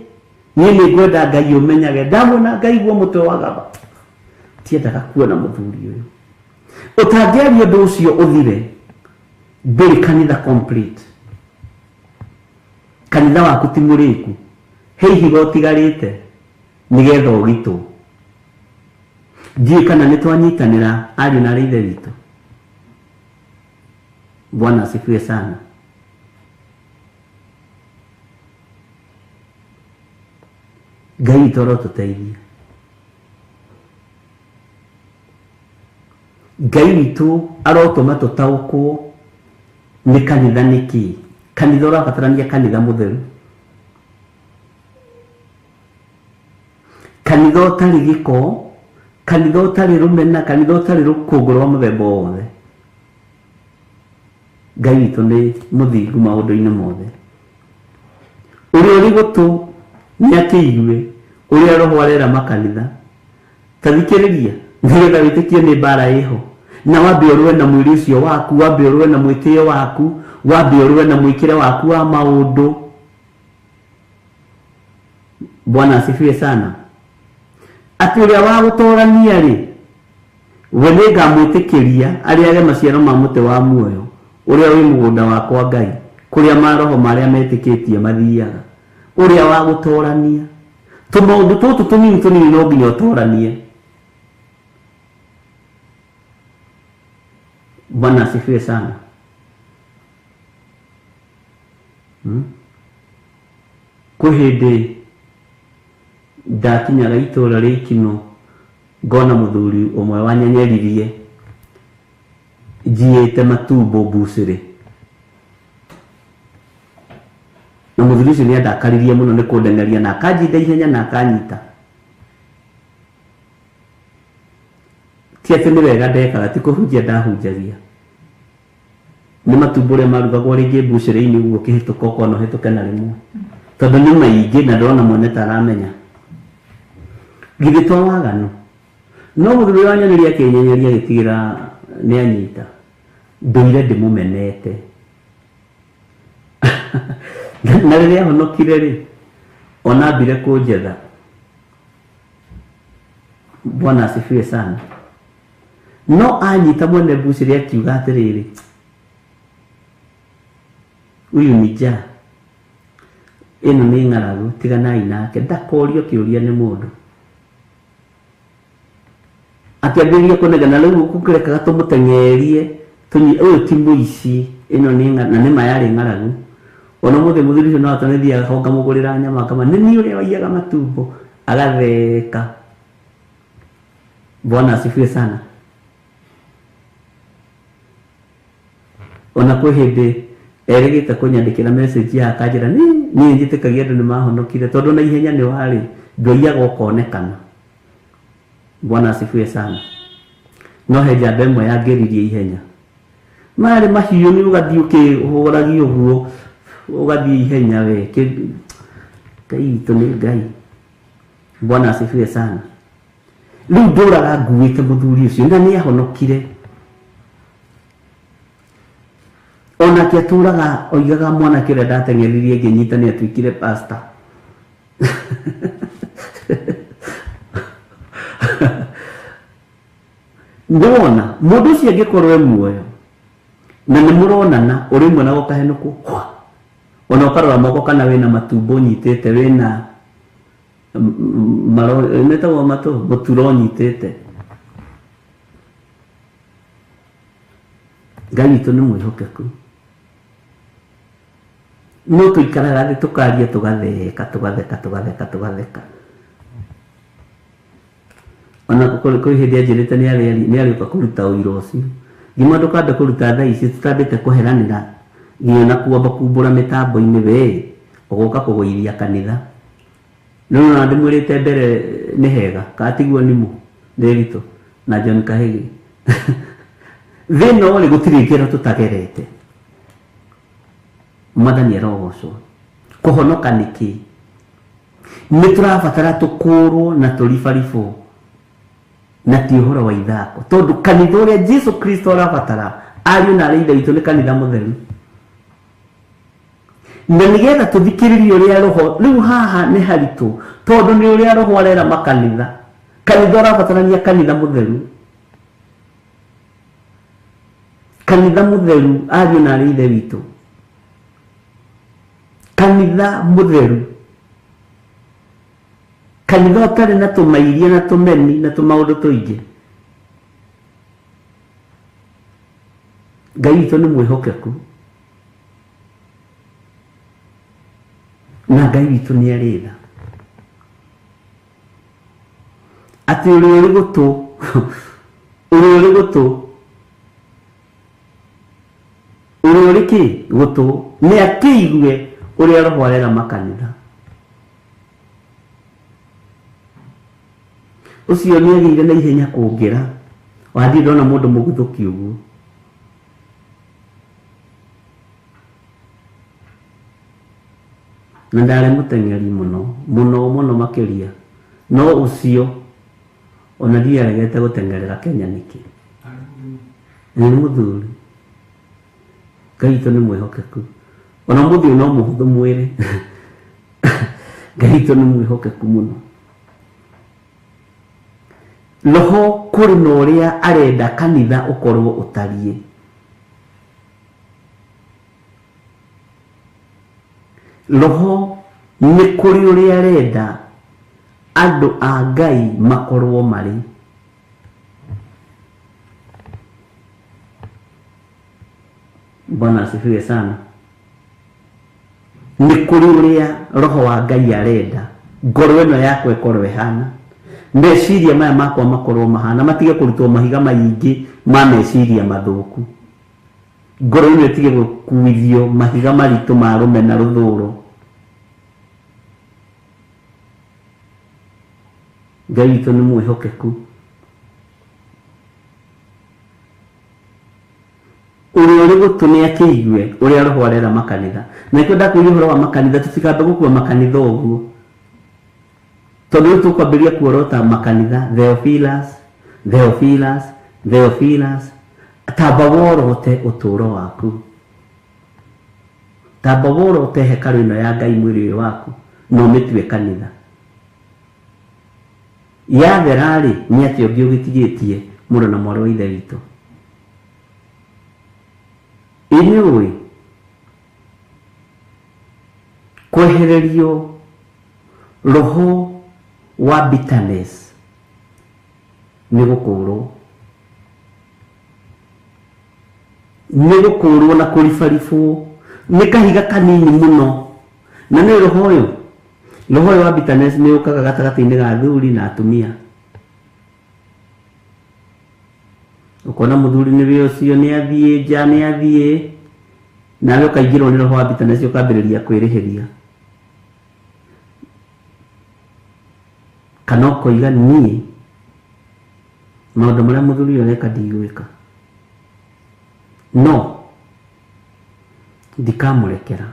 [SPEAKER 4] nĩ ngwenda Ngai ũmenyage ndamuona ngaigua mũtwe wa gaba tiendaga kuona mũthuri ũyũ. Ũtangĩaria ũndũ ũcio ũthire ndĩrĩ kanitha complete. Kanitha waku ti mũrĩku he ihiga ũtigarĩte nĩgetha ũgitwo. Ndiũĩ kana nĩ twanyitanĩra ariũ na ithe witũ. Bwana asifiwe sana. Ngai witũ arotũteithia. Ngai witũ arotũma tũtaũkwo nĩ kanitha nĩkĩ. Kanitha ũrabatarania kanitha mũtheru, kanitha ũtarĩ gĩko, kanitha ũtarĩ rũmena, kanitha ũtarĩ rũkũngũ rwa mũthemba wothe. Ngai witũ nĩ mũthingu maũndũ-inĩ mothe. Ũrĩa ũrĩ gũtũ nĩ akĩigue ũrĩa roho arera makanitha. Ta thikĩrĩria nĩgetha wĩtĩkie nĩ mbara ĩho na wambe ũrũe na mwĩrĩ ũcio waku, wambe ũrũe na mwĩtĩo waku, wambe ũrũe na mwĩkĩre waku wa maũndũ. Bwana asifiwe sana. Atĩ ũrĩa wa gũtũrania rĩ we nĩ ngamwĩtĩkĩria arĩage maciaro ma mũtĩ wa muoyo ũrĩa wĩ mũgũnda wakwa Ngai kũrĩa maroho marĩa metĩkĩtie mathiaga. Ũrĩa wa gũtũrania Tũmaũndũ tũtũ tũnini no nginya ũtũranie. Bwana asifiwe sana. Kwĩ hĩndĩ ndakinyaga itũra rĩkino ngona mũthuri ũmwe wanyanyaririe njiĩte matumbo mbucĩrĩ, na mũthuri ũcio nĩandakaririe mũno nĩ kũndengeria na akanjinda ihenya na akanyita. Ti atĩ nĩ wega ndekaga, ti kũhunjia ndahunjagia. Nĩ matumbo ũrĩa marugagwo rĩngĩ mbucĩrĩ-inĩ ũguo ũkĩhĩtũka ũkona ũhĩtũke na rĩmwe, tondũ nĩ maingĩ na ndĩrona mwene ta aramenya. Githĩ to waganu? No mũthuri ũyũ wanyonirie akĩnyenyeria agĩtigĩra nĩ anyita. Ndũire ndĩmũmenete. Na rĩrĩa ahonokire rĩ, ona ambire kũnjetha. Bwana asifiwe sana. No anyita mwene mbucĩrĩ akiuga atĩrĩrĩ, uyu nĩ nja, ĩno nĩ ng'aragu, tiganai nake, ndakorio kĩũria nĩ mũndũ. Akĩambĩrĩria kũnegena, rĩu gũkĩrekaga tũmũteng'erie, ũyũ ti mũici, ĩno nĩ na nĩ ma yarĩ ng'aragu. Ona mũthĩ mũthuri ũcio no atanĩthiaga ho ngamũgũrĩra nyama akama, nĩ niĩ ũrĩa waiyaga matumbo, agatheka. Bwana asifiwe sana. Ona kwĩ hĩndĩ erĩgĩte kũnyandĩkĩra message ya akanjĩra niĩ njĩtĩkagia andũ nĩ mahonokire tondũ na ihenya nĩ warĩ ndũiyaga ũkonekana. Bwana asifiwe sana. No he njamba ĩmwe yangĩririe ihenya, marĩ mahiũ nĩ ũgathiĩ ũkĩhũragia ũguo, ũgathiĩ ihenya we, Ngai witũ nĩ Ngai. Bwana asifiwe sana. Rĩu ndũraga nguĩte mũthuri ũcio na nĩ ahonokire. Onake atũraga oigaga mwanake ũrĩa ndateng'eririe ngĩnyita nĩ atuĩkire pastor. Ndona mũndũ ũcio angĩkorwo muoyo na nĩ mũronana ũrĩ mwe na gũkahenũku, ona ũkarora moko kana wĩna matumbo nyitĩte, wĩna metagwo matũ mũturo nyitĩte. Ngai witũ nĩ mwĩhokeku. No tũikaraga thĩ tũkaria tũgatheka. Ona kwĩ hĩndĩ anjĩrĩte nĩ arĩũka kũruta ũira ũcio. Ngĩmwĩra ndũkambe kũruta thaa ici, tũtambĩte kũheranĩra nginya na kumbũra mĩtambo-inĩ we, ũgũka kũgũithia kanitha. Rĩu ona ndĩmwĩrĩte mbere nĩ hega, katiguo nĩmu Ndĩritũ na John Kahĩgi. Thĩna ũrĩ gũtirĩ ngero tũtagerete. Mwathani arogocwo. Kũhonoka nĩkĩ? Nĩ tũrabatara tũkũrwo na tũribaribwo, na ti ũhoro wa ithako, tondũ kanitha ũrĩa Jesu Kristo arabatara ariũ na arĩ ithe witũ nĩ kanitha mũtheru. Na nĩgetha tũthikĩrĩrie ũrĩa roho, rĩu haha nĩ haritũ tondũ nĩ ũrĩa roho arera makanitha. Kanitha ũrabatarania kanitha mũtheru, kanitha mũtheru, ariũ na arĩ ithe witũ, kanitha mũtheru, kanitha ũtarĩ na tũmairia na tũmeni na tũmaũndũ tũingĩ. Ngai witũ nĩ mwĩhokeku na Ngai witũ nĩ arĩtha atĩ ũrĩa ũrĩ gũtũ ũrĩa ũrĩ kĩ gũtũ nĩ akĩigue ũrĩa roho arera makanitha. Ũcio nĩ agĩire na ihenya kũngĩra, wathiĩ ndona mũndũ mũguthũki ũguo. Na ndarĩ mũteng'eri mũno makĩria, no ũcio ona ndiaregete gũteng'erera Kenya nĩkĩ. Nĩ mũthuri. Ngai witũ nĩ mwĩhokeku. Ona mũthuri no mũhũthũ mwĩrĩ. Ngai witũ nĩ mwĩhokeku mũno. Roho kũrĩ na ũrĩa arenda kanitha ũkorwo ũtariĩ. Roho nĩ kũrĩ ũrĩa arenda andu a Ngai makorwo mari. Bwana asifiwe sana. Ni kuri uria roho wa Ngai arenda ngoro ino yakwa ikorwo ihana, meciria maya makwa makorwo mahana, matige kurutwo mahiga maingi ma meciria mathuku. Ngoro ino itige gukuithio mahiga maritu ma rume na ruthuro. Ngai witũ nĩ mwĩhokeku. Ũrĩa ũrĩ gũtũ nĩ akĩigue ũrĩa roho arera makanitha. Na nĩkĩo ndakwĩria ũhoro wa makanitha, tũtikambe gũkua makanitha ũguo. Tondũ rĩu tũkwambĩrĩria kuorota makanitha, Theophilus. Tamba worote ũtũũro waku. Tamba worote hekarũ ĩno ya Ngai mwĩrĩ ũyũ waku, na ũmĩtue kanitha. Yathera rĩ, nĩ atĩ ũngĩ ũgĩtigĩtie mũrũ na mwarĩ wa ithe witũ. Inyuĩ kwehererio roho wa bitterness nĩ gũkũũrwo na kũribaribwo nĩ kahiga kanini mũno. Na nĩ roho ũyũ wa bitterness nĩ ũkaga gatagatĩ-inĩ ga athuri na atumia. Ukona muthuri nĩ wĩ ũcio nĩ athiĩ nja, nĩ athiĩ nawe ũkaingĩrwo nĩ roho wa bitterness ũkambĩrĩria kwĩrĩhĩria. Kana ũkoiga niĩ maũndũ marĩa muthuri ũyũ areka ndigwĩka, no ndikamũrekera.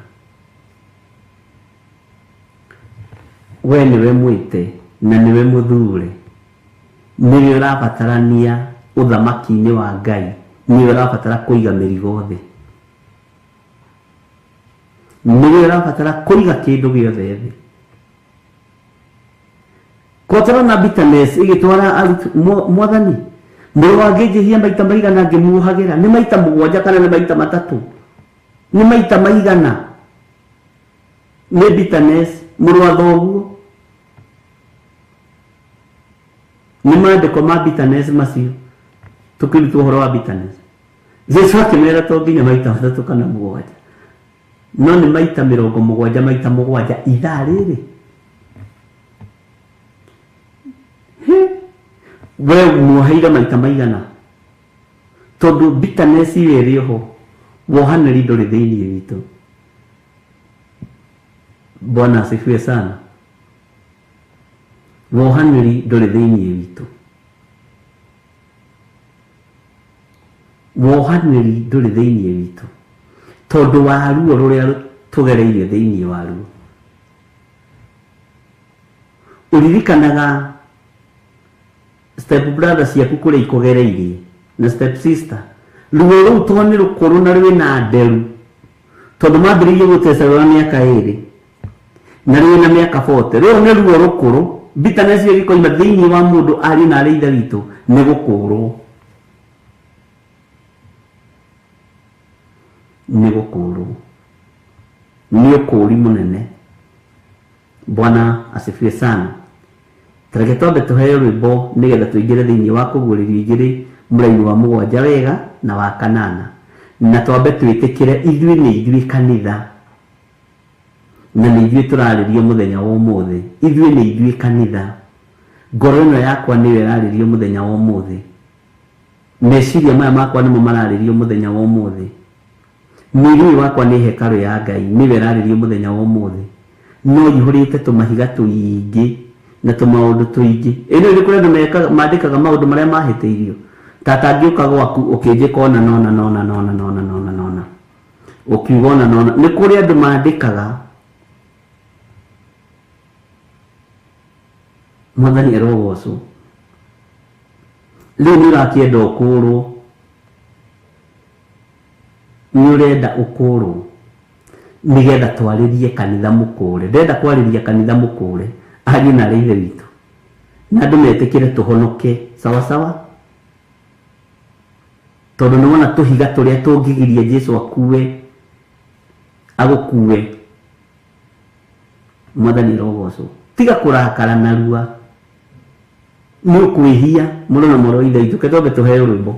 [SPEAKER 4] We nĩwe mwĩte na nĩwe mũthure, nĩwe ũrabatarania uthamaki-inĩ wa Ngai, nĩwe ũrabatara kũiga mĩrigo thĩ, nĩwe ũrabatara kũiga kĩndũ gĩothe thĩ. Kotara na bitterness igĩtwara mwathani mũrũ wa ngĩnjĩhia maita maigana ngĩmuohagĩra, nĩ maita 7 kana nĩ maita 3, nĩ maita maigana. Nĩ bitterness mũrũ wa thoguo, nĩ maandĩko ma bitterness macio tukirutwo ũhoro wa bitterness. Jesu akĩmera to nginya maita 3 kana 7, no nĩ maita 70, maita 7 ithaa rĩrĩ. We muoheire maita maigana, tondu bitterness ĩrĩ ho wohanĩri ndũrĩ thĩinĩ witũ. Bwana asifiwe sana. Wohanĩri ndũrĩ thĩinĩ witũ. Wohanĩri ndũrĩ thĩinĩ witũ tondu wa ruo rũrĩa tũgereire thĩinĩ waruo. Uririkanaga step brother ciaku kũrĩa ikũgereirie na step sister, ruo rũu to nĩ rũkũrũ na rwĩna nderu, tondu mambĩrĩirie gũtecera na mĩaka 2 na rwĩna mĩaka 40. Rĩu nĩ ruo rũkũrũ. Bitterness ĩgĩkoima thĩinĩ wa mũndũ arĩ na arĩ ithe witũ nĩ gũkũũrwo. Nĩ ũkũũri mũnene. Bwana asifiwe sana. Tareke twambe tuheo rwĩmbo nĩgetha tũingĩre thĩinĩ wa kũguũrĩrio igĩrĩ mũraini wa 7 wega na wa 8, na twambe twĩtĩkĩre ithuĩ nĩ ithuĩ kanitha, na nĩ ithuĩ tũrarĩrio mũthenya wa ũmũthĩ. Ithuĩ nĩ ithuĩ kanitha. Ngoro ĩno yakwa nĩyo ĩrarĩrio mũthenya wa ũmũthĩ. Meciria maya makwa nĩmo mararĩrio mũthenya wa ũmũthĩ. Mwĩrĩ wakwa nĩ hekarũ ya Ngai, nĩwe ĩrarĩrio mũthenya wa ũmũthĩ. No ihũrĩte tũmahiga tũingĩ na tũmaũndũ tũingĩ. Ĩno nĩ kũrĩ andũ mandĩkaga maũndũ marĩa mahĩtĩirio. Tata ngĩũka gwaku ũkĩnjĩka ona nona. Ũkiuga ona nona. Nĩ kũrĩ andũ mandĩkaga. Mwathani arogocwo. Rĩu nĩ ũrakĩenda ũkũũrwo. Nĩ ũrenda ũkũũrwo nĩgetha twarĩrie kanitha mũkũũre. Ndenda kwarĩria kanitha mũkũũre ariĩ na arĩ ithe witũ, na andũ metĩkĩre tũhonoke sawa. Tondũ nĩ wona tũhiga tũrĩa tũngĩgiria Jesũ agũkue. Mwathani arogocwo. tiga kurakara narua ni ukwihia muno na moro ithe itu ketho betuhe rwimbo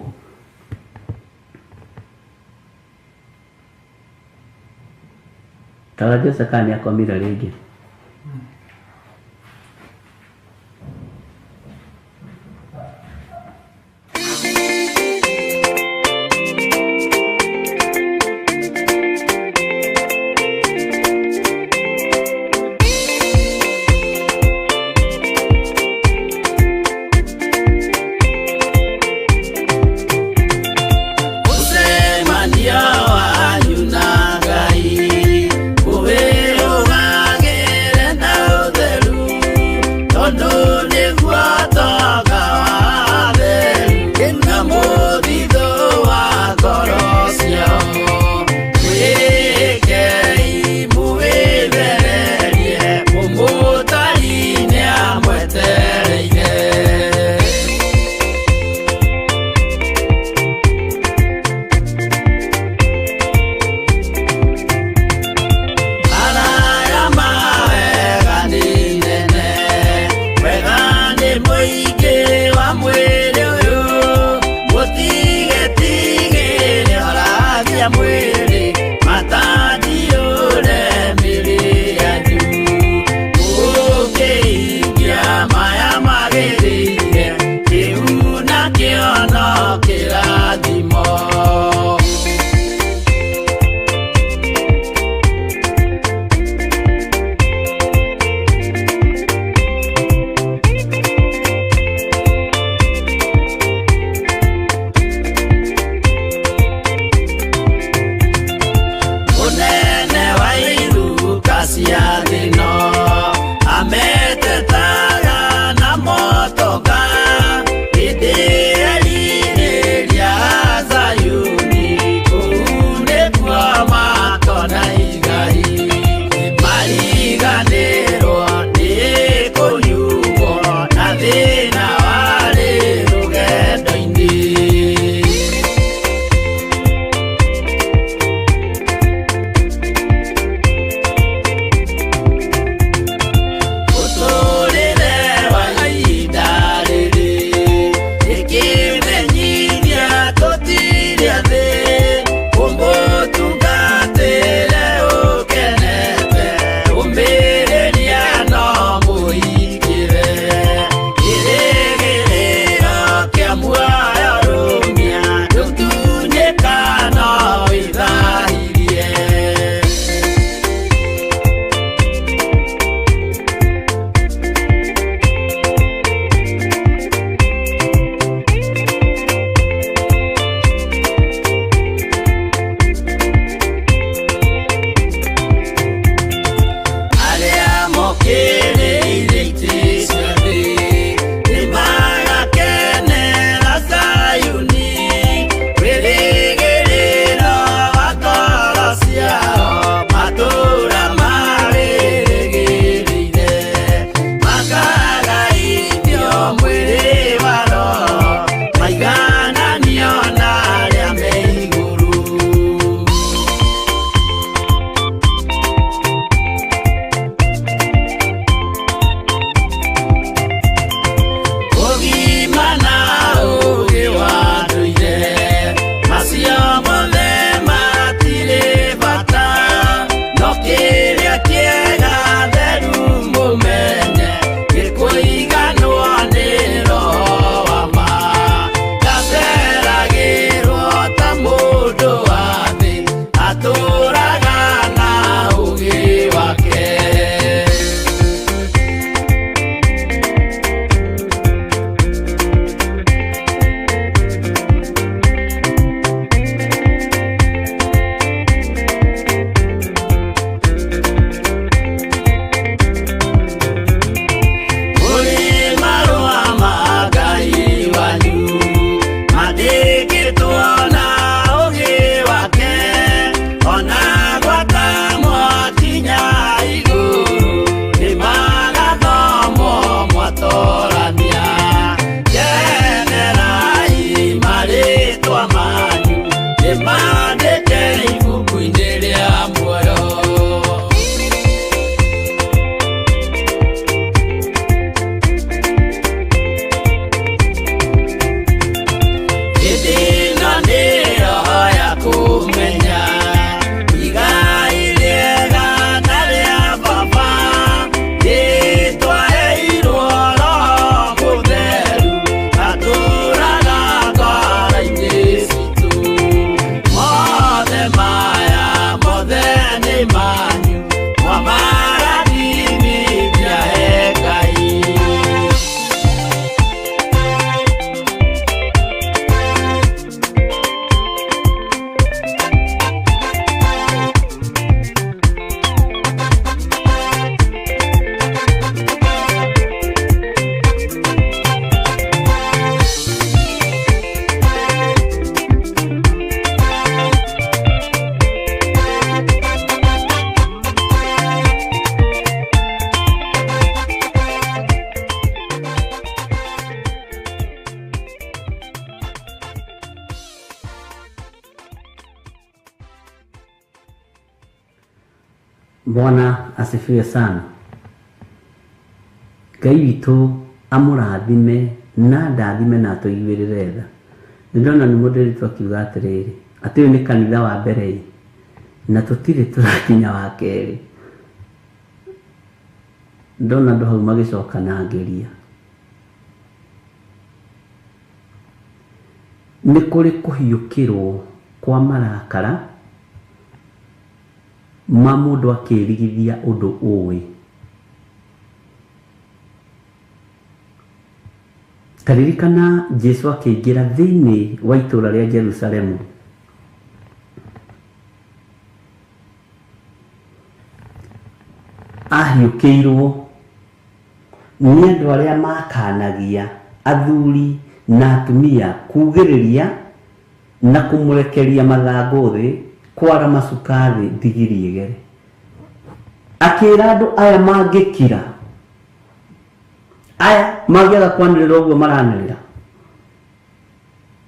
[SPEAKER 4] tarajo sakani akwamira ringi Bwana asifiwe sana. Ngai witũ amũrathime na ndathime na tũiguĩrĩre tha. Nĩndona nĩ mũndũ rĩtwa akiuga atĩrĩrĩ atĩ ũyũ nĩ kanitha wa mbere na tũtirĩ tũrakinya wa kerĩ. Ndona andũ hau magĩcoka na ngeria. Nĩ kũrĩ kũhiũkĩrwo kwa marakara ma mũndũ akĩrigithia ũndũ ũĩ. Taririkana Jesu akĩingĩra thĩinĩ wa itũũra rĩa Jerusalemu. Ahiũkĩirwo nĩ andũ arĩa makanagia athuri na atumia kugĩrĩria na kũmũrekeria mathangũ thĩ, kwara macuka thĩ ndigiri igere. Akĩra andũ aya mangĩkira, aya mangĩaga kwanĩrĩra ũguo maranĩrĩra.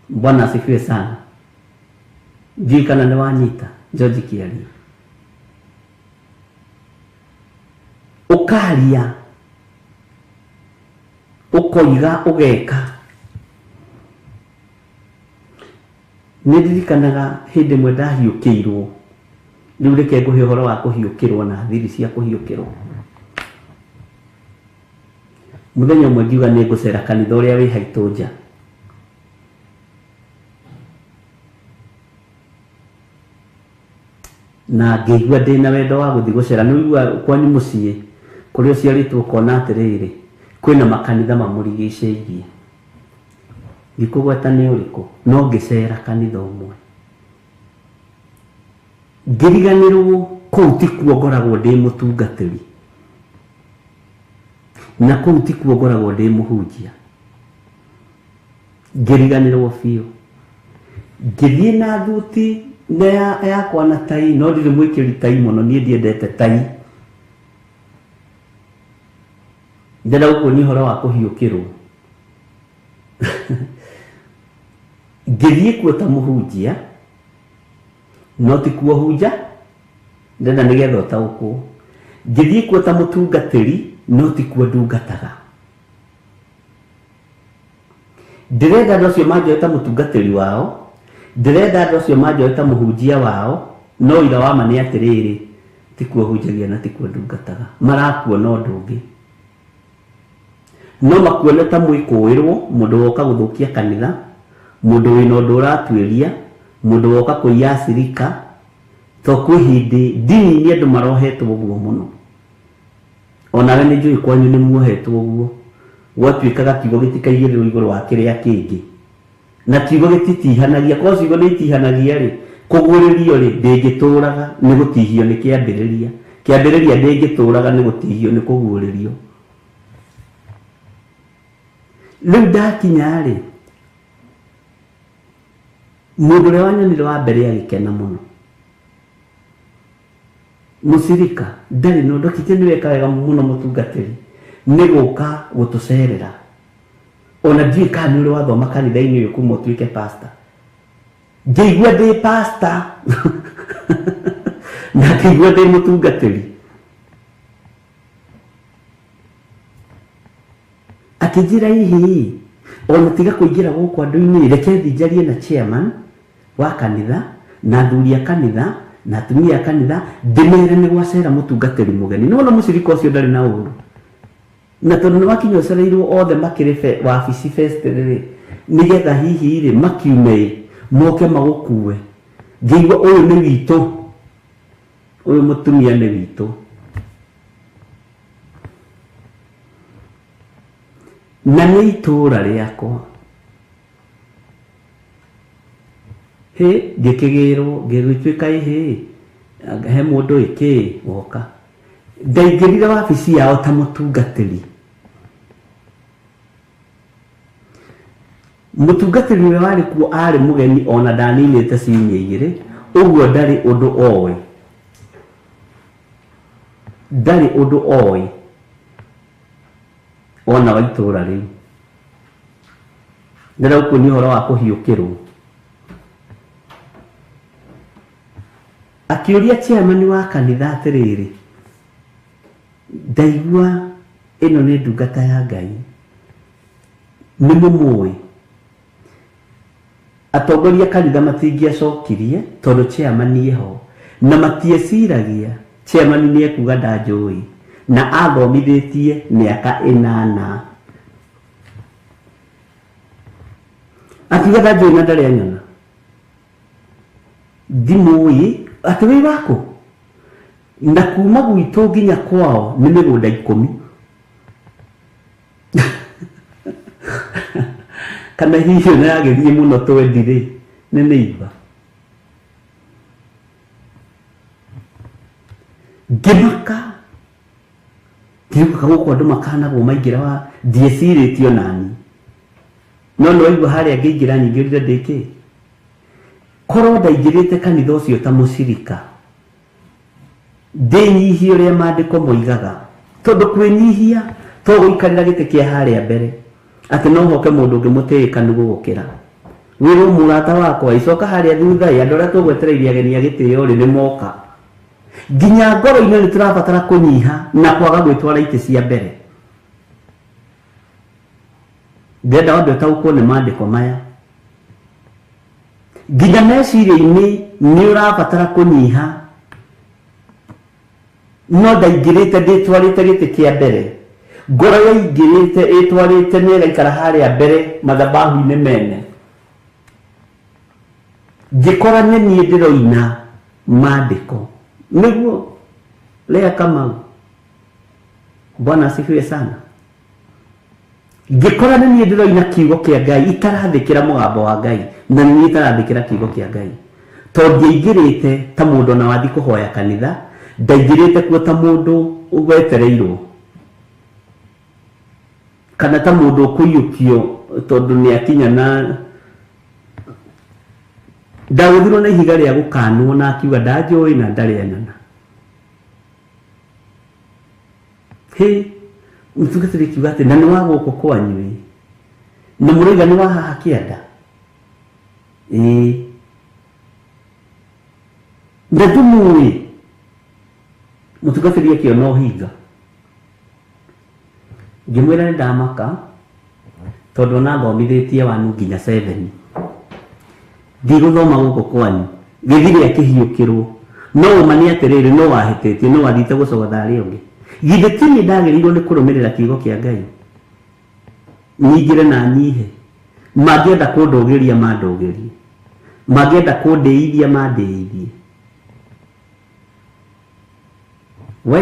[SPEAKER 4] Bwana asifiwe sana. Njui kana nĩ wanyita George Kiaria. Ũkaria, ũkoiga, ũgeka. Nĩndirikanaga hĩndĩ ĩmwe ndahiũkĩirwo. Rĩu reke ngũhe ũhoro wa kũhiũkĩrwo na thiri cia kũhiũkĩrwo. Mũthenya ũmwe ngiuga nĩ ngũcera kanitha ũrĩa wĩ haitũ nja. Na ngĩigua ndĩna wendo wa gũthiĩ gũcera. Nĩũigua kwanyu mũciĩ kũrĩa ũciarĩtwo ũkona atĩrĩrĩ kwĩna makanitha mamũrigicĩirie. Ngĩkũgweta nĩ ũrĩkũ? No ngĩcera kanitha ũmwe. Ngĩriganĩrwo kũu tikuo ngoragwo ndĩ mũtungatĩri, na kũu tikuo ngoragwo ndĩ mũhunjia. Ngĩriganĩrwo biũ. Ngĩthiĩ na thuti yakwa na tai, no ndirĩ mwĩkĩri tai mũno, niĩ ndiendete tai. Ndĩrenda gũkuonia ũhoro wa kũhiũkĩrwo. Ngĩthiĩ kuo ta mũhunjia, no ti kuo hunja, ndĩrenda nĩgetha ũtaũkwo. Ngĩthiĩ kuo ta mũtungatĩri, no ti kuo ndungataga. Ndĩrenda andũ acio manjoe ta mũtungatĩri wao, ndĩrenda andũ acio manjoe ta mũhunjia wao, no ira wa ma nĩ atĩrĩrĩ, ti kuo hunjagia na ti kuo ndungataga. Marakuona ũndũ ũngĩ. No makuone ta mwĩkũĩrwo, mũndũ woka gũthũkia kanitha, mũndũ wĩna ũndũ ũratuĩria, mũndũ woka kũiya acirika. To kwĩ hĩndĩ ndini-inĩ andũ marohetwo ũguo mũno. Onawe nĩ njũĩ kwanyu nĩ muohetwo ũguo. Gwatuĩkaga kiugo gĩtikaigĩrĩrwo igũrũ wa kĩrĩa kĩngĩ. Na kiugo gĩtitihanagia. Kwa ciugo nĩ itihanagia rĩ, kũguũrĩrio rĩ, ndĩngĩtũũraga nĩ gũtihio nĩ kĩambĩrĩria. Kĩambĩrĩria ndĩngĩtũũraga nĩ gũtihio nĩ kũguũrĩrio. Rĩu ndakinya rĩ, mũndũ ũrĩa wanyonire wa mbere agĩkena mũno. Mũcirika ndarĩ na ũndũ, kĩte nĩ weka wega mũno mũtungatĩri, nĩ gũka gũtũcerera. Ona ndiũĩ kana nĩ ũrĩ wathoma kanitha-inĩ ũyũ kuma ũtuĩke pastor. Ngĩigua ndĩ pastor na ngĩigua ndĩ mũtungatĩri. Akĩnjĩra hihi ona tiga kũingĩra gũkũ andũ-inĩ, reke thiĩ na chairman wa kanitha na athuri a kanitha na atumia a kanitha, ndĩmere nĩ gwacera mũtungatĩri mũgeni. Nĩwona mũcirika ũcio ndarĩ na ũru. Na tondũ nĩ wakinya ũcereirwo othe makĩrĩ wabici first rĩ, nĩgetha hihi rĩ makiume moke magũkue. Ngĩigua ũyũ nĩ witũ, ũyũ mũtumia nĩ witũ. Na nĩ itũũra rĩakwa. Ngĩkĩgĩrwo, ngĩgĩtuĩka he mũndũ ĩkĩ woka. Ndaingĩrire wabici yao ta mũtungatĩri. Mũtungatĩri ũrĩa warĩ kuo arĩ mũgeni, ona ndaninĩte ciumia igĩrĩ, ũguo ndarĩ ũndũ oĩ. Ndarĩ ũndũ oĩ ona wa itũũra rĩu. Ndĩrenda gũkuonia ũhoro wa kũhiũkĩrwo. Akĩũria chairman wa kanitha atĩrĩrĩ, ndaigua ĩno nĩ ndungata ya Ngai nĩ mũmũĩ atongoria kanitha matingĩacokirie tondũ chairman eho na matieciragia chairman nĩ ekuga ndanjũĩ na athomithĩtie mĩaka 8 akiuga ndanjũĩ na ndarĩ anyona ndimũĩ atĩ wĩ wako na kuma gwitũ nginya kwao nĩ mĩgũnda 10 kana hihi nĩ yagĩthiĩ mũno twendi-rĩ nĩ neighbor ngĩmaka ngĩuka gũkũ andũ makanagwo maingĩra wa ndiecirĩtio nani no nĩ waigua harĩa ngĩingĩra nyingĩ rĩrĩa ndĩkĩ korwo ndaingĩrĩte kanitha ũcio ta mũcirika ndĩnyihie ũrĩa maandĩko moigaga tondũ kwĩnyihia to gũikarĩra gĩtĩ kĩa harĩa mbere atĩ no hoke mũndũ ũngĩmũtĩĩka nĩ gũgũkĩra wĩrwo mũrata wakwa icoka harĩa thutha andũ arĩa tũgwetereirie ageni a gĩtĩo rĩ nĩ moka nginya ngoro-inĩ nĩ tũrabatara kũnyiha na kwaga gwĩtwara itĩ cia mbere ndenda wambe ũtaũkwo nĩ maandĩko maya nginya meciria-inĩ nĩ ũrabatara kũnyiha no ndaingĩrĩte ndĩtwarĩte gĩtĩ kĩa mbere ngoro yaingĩrĩte ĩtwarĩte nĩ ĩgaikara harĩa mbere mathabahu-inĩ mene ngĩkora nĩ niĩ ndĩroina maandĩko nĩguo Lea Kamau Bwana asifiwe sana ngĩkora nĩ niĩ ndĩroina kiugo kĩa Ngai itarathĩkĩra mũgambo wa Ngai na niĩ itarathĩkĩra kiugo kĩa Ngai tondũ ndiaingĩrĩte ta mũndũ na wathi kũhoya kanitha ndaingĩrĩte kuo ta mũndũ ũgwetereirwo kana ta mũndũ ũkũiyũkio tondũ nĩ akinya na ndagũthirwo na ihiga rĩa gũkanwo na akiuga ndanjũĩ na ndarĩ anyona mũtungatĩri kiuga atĩ na nĩ wa gũkũ kwanyu na mũrauga nĩ wa haha kĩanda na ndũmũĩ mũtungatĩri akĩona ũhinga ngĩmwĩra nĩ ndamaka tondũ ona thomithĩtie wanu nginya 7 ndigũthoma gũkũ kwanyu gĩthire akĩhiũkĩrwo no ũma nĩ atĩrĩrĩ no wahĩtĩtie no wathiĩte gũcogotha arĩa ũngĩ githĩ ti niĩ ndagĩrĩirwo nĩ kũrũmĩrĩra kiugo kĩa Ngai nyingĩre na nyihe mangĩenda kũndũgĩria mandũgĩrie mangĩenda kũndĩithia mandĩithie we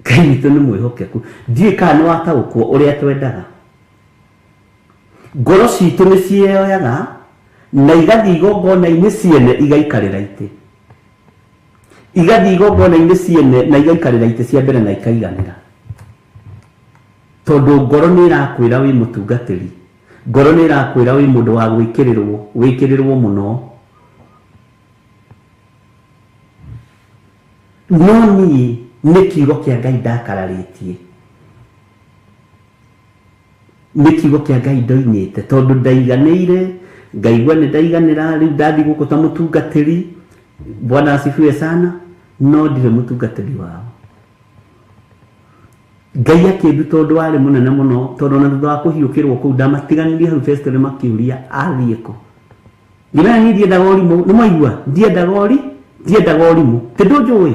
[SPEAKER 4] Ngai witũ nĩ mwĩhokeku ndiũĩ kana nĩ wataũkwo ũrĩa twendaga ngoro citũ nĩ cieyoyaga na igathiĩ igongona-inĩ ciene igaikarĩra itĩ igathiĩ igongona-inĩ ciene na igaikarĩra itĩ cia mbere na ikaiganĩra tondũ ngoro nĩ ĩrakwĩra wĩ mũtungatĩri ngoro nĩ ĩrakwĩra wĩ mũndũ wa gwĩkĩrĩrwo mũno no niĩ nĩ kiugo kĩa Ngai ndakararĩtie nĩ kiugo kĩa Ngai ndoinĩte tondũ ndaiganĩire ngaigua nĩ ndaiganĩra rĩu ndathiĩ gũkũ ta mũtungatĩri Bwana asifiwe sana no ndirĩ mũtungatĩri wao Ngai akĩnduta ũndũ warĩ mũnene mũno tondũ na thutha wa kũhiũkĩrwo kũu ndamatiganirie hau festival makĩũria athiĩ kũ ndĩmenya niĩ ndiendaga ũrimũ nĩ mwaigua ndiendaga ũrimũ tĩ ndũnjũĩ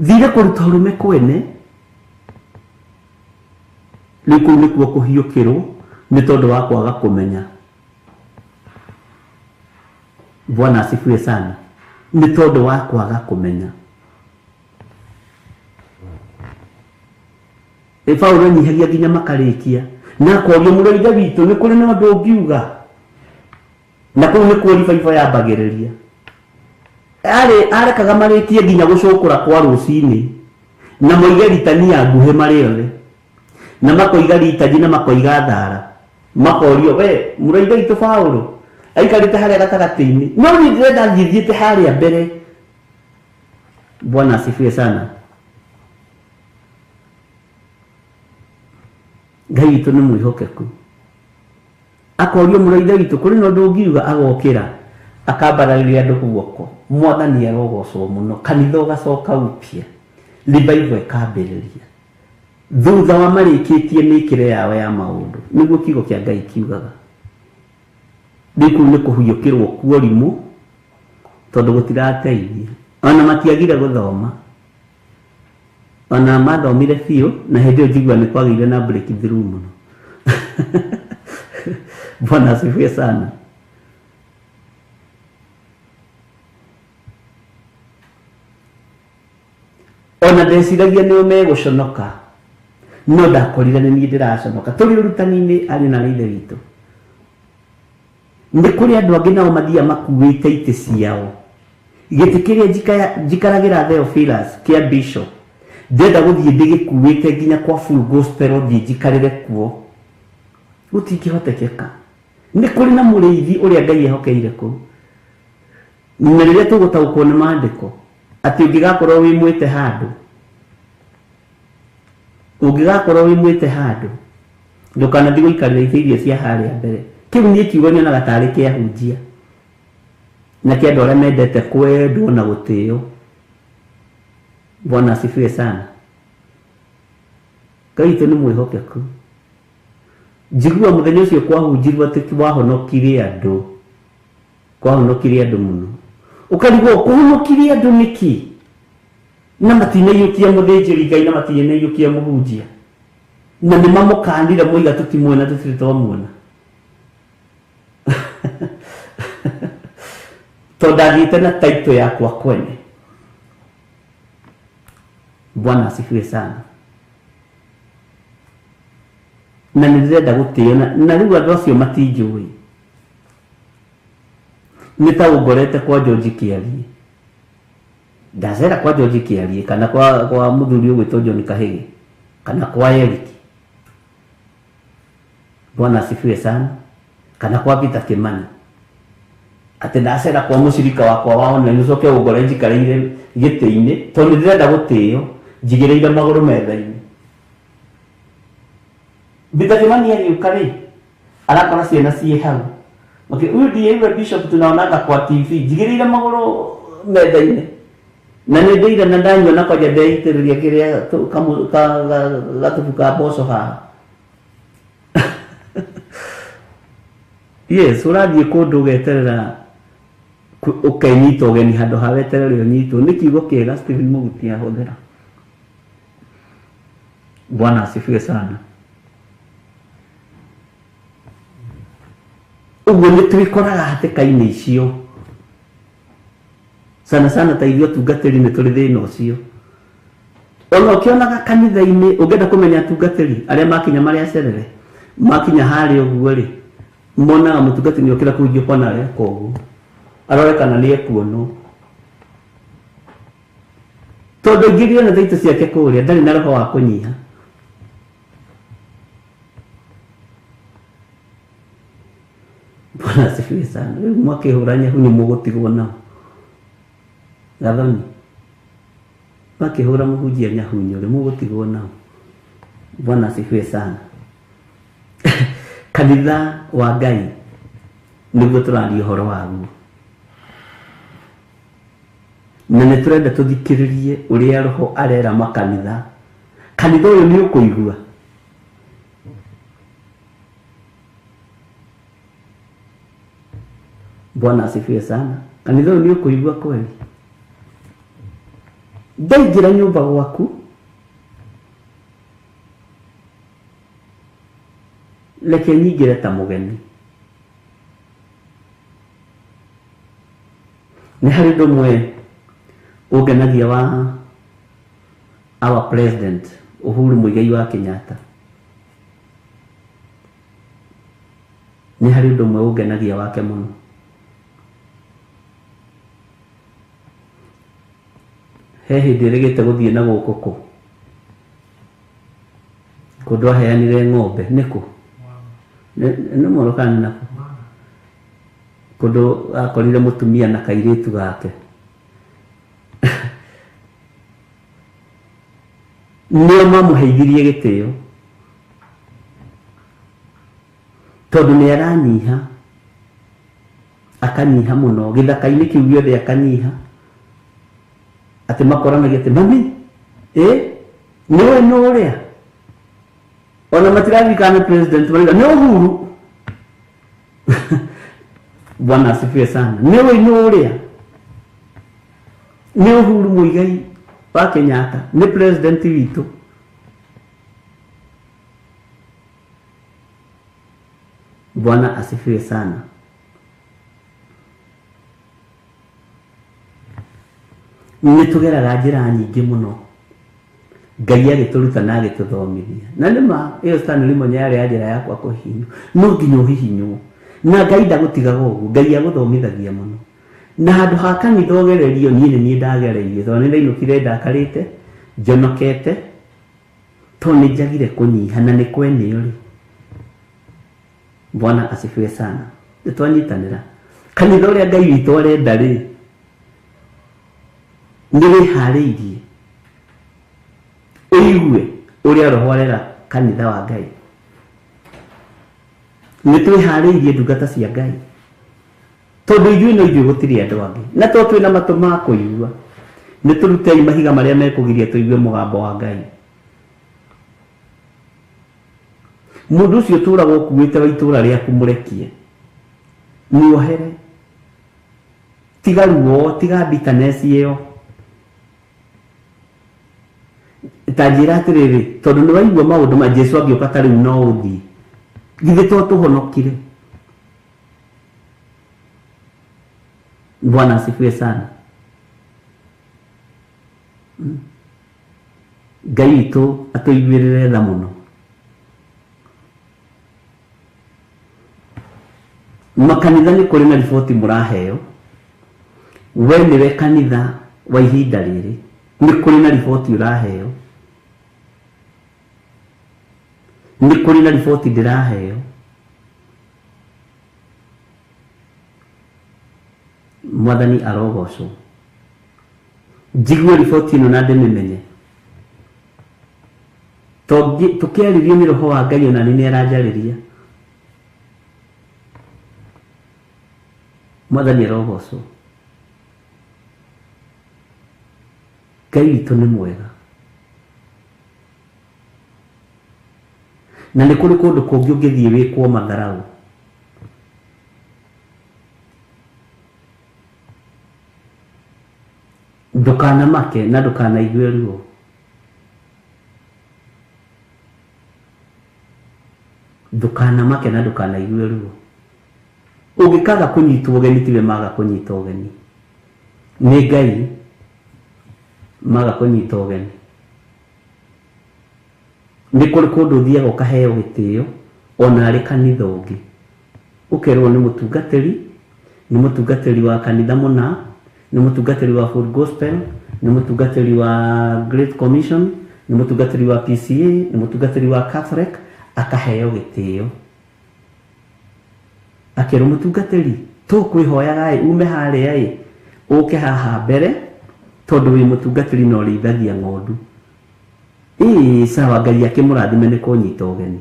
[SPEAKER 4] thire kũruta ũrũme kwene rĩu kũu nĩkuo kũhiũkĩrwo nĩ tondũ wa kwaga kũmenya Bwana asifiwe sana nĩ tondũ wa kwaga kũmenya Paulo nyihagia nginya makarĩkia na kwaria mũrũithe witũ nĩ kũrĩ na ũndũ ũngiuga na kũu nĩ kuo ribaibo yambagĩrĩria arekaga marĩkie nginya gũcũkũra kwa rũcinĩ na moige ritania nguhĩ marĩ othe na makoiga ritani na makoiga thara makorio we mũrũithe witũ Paulo aikarĩte harĩa gatagatĩ-inĩ no niĩ ndĩrenda ngithiĩte harĩa mbere Bwana asifiwe sana Ngai witũ nĩ mwĩhokeku akorio mũrũithe witũ kũrĩ na ũndũ ũngiuga agokĩra akambararia andu guoko mwathani arogocwo muno kanitha ugacoka upia revival ikambiriria thutha wa marikitie mikire yao ya maundu niguo kiugo kia Ngai kiugaga ndiku ni kuhuyukirwo kuorimu tondu gutirateithia ona matiagire guthoma ona mathomire biũ na hindi ĩyo njigua nĩ kwagĩire na breakthrough muno Bwana asifiwe sana. Ona ndeciragia nĩo megũconoka no ndakorire nĩ niĩ ndĩraconoka tũrĩ ũrutani-inĩ arĩ na ithe witũ nĩ kũrĩ andũ angĩ nao mathiaga makuĩte itĩ ciao gĩtĩ kĩrĩa njikaragĩra Theophilus kĩa bishop ndenda gũthiĩ ndĩgĩkuĩte nginya kwa full gospel thiĩ njikarĩre kuo gũtingĩhotekeka nĩ kũrĩ na mũrĩithi ũrĩa Ngai ehokeire kũu na rĩrĩa tũgũtaũkwo nĩ maandĩko atĩ ũngĩgakorwo wĩmwĩte handũ ndũkanathiĩ gũikarĩra itĩ iria cia harĩa mbere kĩu niĩ kiugo nyonaga tarĩ kĩahunjia na kĩa andũ arĩa mendete kwendwo na gũtĩĩo. Bwana asifiwe sana. Ngai witũ nĩ mwĩhokeku. Njigua mũthenya ũcio kwahunjirwo atĩ wahonokirie andũ mũno ũkarigwo kũhonokirie andũ nĩkĩ na matinaiyũkia mũthĩnjĩri Ngai na matinaiyũkia mũhunjia na nĩ mamũkanire moiga tũtimuona tũtirĩ twamuona tondũ ndathiĩte na title yakwa kwene. Bwana asifiwe sana. Na nĩndĩrenda gũtĩĩo na rĩu andũ acio matinjũĩ nĩ ta ũngorete kwa George Kĩarie ndacera kwa George Kĩarie kana kwa mũthuri ũgwĩtwo John Kahĩge kana kwa Eric. Bwana asifiwe sana. Kana kwa Peter Kimani atĩ ndacera kwa mũcirika wakwa wa online ũcoke ũngore njikarĩire gĩtĩ-inĩ tondũ nĩndĩrenda gũtĩĩo njigĩrĩire magũrũ metha-inĩ. Peter Kimani agĩũka rĩ arakora ciana ciĩ hau ũyũ ndiye yule bishop tunaonaga kwa TV njigĩrĩire magũrũ metha-inĩ na nĩ ndĩire na ndanyua na kwanja ndeitĩrĩria kĩrĩa gathubu ka mboco haha. Yes, ũrathiĩ kũndũ ũgeterera ũkenyita ũgeni handũ ha weterere ũnyitwo nĩ kiugo kĩega Stephen Mũguti ahũthĩra. Bwana asifiwe sana. Ũguo nĩ twĩkoraga hatĩka-inĩ icio sana ta ithuĩ atungatĩri nĩ tũrĩ thĩna ũcio. Ona ũkĩonaga kanitha-inĩ ũngĩenda kũmenya atungatĩri arĩa makinya marĩ acerere makinya harĩa ũguo rĩ monaga mũtungatĩri nĩ okĩra kũu Jopana areka ũguo arorekana nĩ ekuonwo tondũ ingĩrio na thaitũ ciake kũrĩa ndarĩ na roho wa kũnyiha. Bwana asifiwe sana. Rĩu mwakĩhũra nyahu nĩ mũgũtigwo nao gathoni makĩhũra mũhunjia nyahu nĩ mũgũtigwo nao. Bwana asifiwe sana. Kanitha wa Ngai nĩguo tũraria ũhoro waguo na nĩ tũrenda tũthikĩrĩrie ũrĩa roho arera makanitha. Kanitha ũyũ nĩ ũkũigua Bwana asifiwe sana. Kanitha ũyũ nĩ ũkũigua kweli. Ndaingĩra nyũmba gwaku reke nyingĩre ta mũgeni. Nĩ harĩ ũndũ ũmwe ũngenagia wa our president Uhuru Muigai wa Kenyatta. Nĩ harĩ ũndũ ũmwe ũngenagia wake mũno. He hĩndĩ ĩrĩgĩte gũthiĩ na gũkũ kũndũ aheanire ng'ombe nĩkũ nĩ mũrũkani nako kũndũ akorire mũtumia na kairĩtu gake nĩo mamũheithirie gĩtĩo tondũ nĩ aranyiha akanyiha muno githaka-ini kiu giothe akanyiha ati makoranagia ati mami niwe no uria ona matirathikana president waliga ni Uhuru Bwana asifiwe sana. Niwe no uria ni Uhuru Muigai wa Kenyatta ni president witu. Bwana asifiwe sana. Nitugeraga njira nyingi muno Ngai agituruta na agituthomithia na nima iyo stand limo nyare ya njira yakwa kuhinyu no nginya uhihinyu na Ngai ndagutigaga uguo Ngai aguthomithagia muno na handu ha kanitha ogererio nie ndagereire to ni ndainukire ndakarite njonokete to ni njagire kunyiha na ni kwenio ri. Bwana asifiwe sana. Nitwanyitanira kanitha uria Ngai witu arenda ri ni wihariirie uigue uria roho arera kanitha wa Ngai ni twihariirie ndungata cia Ngai tondu ithuĩ no ithuĩ gũtirĩ andũ angĩ na to twĩna matũ ma kũigua nĩ tũrutei mahiga marĩa mekũgiria tũigue mũgambo wa Ngai. Mũndũ ũcio ũtũũraga ũkuĩte wa itũũra rĩaku mũrekie muohere tiga ruo tiga bitterness ĩyo tanjira atiriri tondu ni waigua maundu ma Jesu agĩũka ta rĩu no ũthiĩ githĩ to tũhonokire. Bwana asifiwe sana. Ngai witũ atũiguĩrĩre tha mũno. Makanitha nĩ kũrĩ na riboti mũraheo we nĩwe kanitha wa ihinda rĩrĩ nĩ kũrĩ na riboti ũraheo nĩ kũrĩ na riboti ndĩraheo Mwathani arogocwo njigue riboti ĩno na ndĩmĩmenye tũkĩarĩrio nĩ roho wa Ngai ona nĩ aranjarĩria. Mwathani arogocwo. Ngai witũ nĩ mwega na nĩ kũrĩ kũndũ kũngĩ ũngĩthiĩ wĩkwo matharaũ ndũkanamake na ndũkanaigue ruo. Ndũkanamake na ndũkanaigue ruo. Ũngĩkaga kũnyitwo ũgeni tiwe maga kũnyita ũgeni nĩ Ngai maga kũnyita ũgeni. Nĩ kũrĩ kũndũ ũthiaga ũkaheo gĩtĩo ona arĩ kanitha ũngĩ ũkerwo nĩ mũtungatĩri wa kanitha mũna nĩ mũtungatĩri wa Full Gospel nĩ mũtungatĩri wa Great Commission nĩ mũtungatĩri wa PCA nĩ mũtungatĩri wa Catholic akaheo gĩtĩo akerwo mũtungatĩri tũkwĩhoyaga ume harĩa ũke haha mbere tondu wĩ mũtungatĩri no rĩithagia ng'ondu. Sawa Ngai akĩmũrathime nĩ kũnyita ũgeni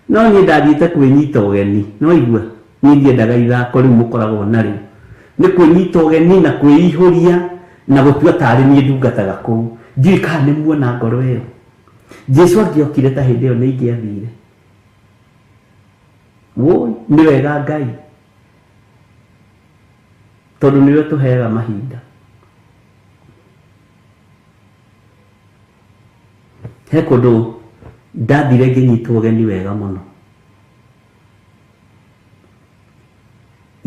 [SPEAKER 4] no niĩ ndathiĩte kwĩnyita ũgeni no igua niĩ ndiendaga ithako rĩu mũkoragwo narĩo nĩ kwĩnyita ũgeni na kwĩihũria na gũtua tarĩ niĩ ndungataga kũu ndiũĩ kana nĩ muona ngoro ĩyo. Jesu angĩokire ta hĩndĩ ĩyo nĩ ingĩathire woi nĩ wega Ngai tondu nĩwe tũheaga mahinda. He kũndũ ndathire ngĩnyitwo ũgeni wega mũno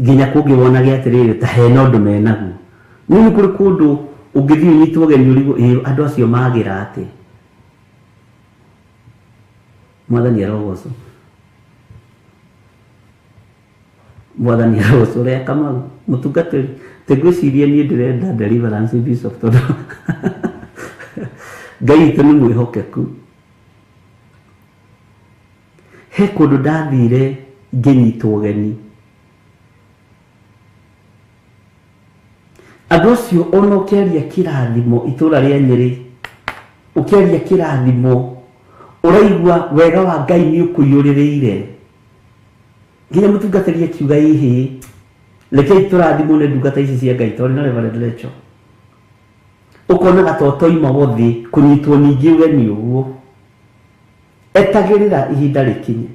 [SPEAKER 4] nginya kũngĩ wonage atĩrĩrĩ ta hena ũndũ menaguo. Nĩ kũrĩ kũndũ ũngĩthiĩ ũnyitwo ũgeni ũrigwo andũ acio magĩra atĩ. Mwathani arogocwo. Mwathani arogocwo rĩa Kamau mũtungatĩri tegwĩciria niĩ ndĩrenda deliverance bishop tondu Ngai witũ nĩ mwĩhokeku. He kũndũ ndathire ngĩnyitwo ũgeni andũ acio ona ũkĩaria kĩrathimo itũũra rĩa Nyĩrĩ ũkĩaria kĩrathimo ũraigua wega wa Ngai nĩ ũkũiyũrĩrĩire nginya mũtungatĩri akiuga ihĩ Rekei tũrathimwo nĩ ndungata ici cia Ngai tondũ na Reverend Rachel. Ũkona gatoto ima wothi kũnyitwo ningĩ ũgeni ũguo. Etagĩrĩra ihinda rĩkinye.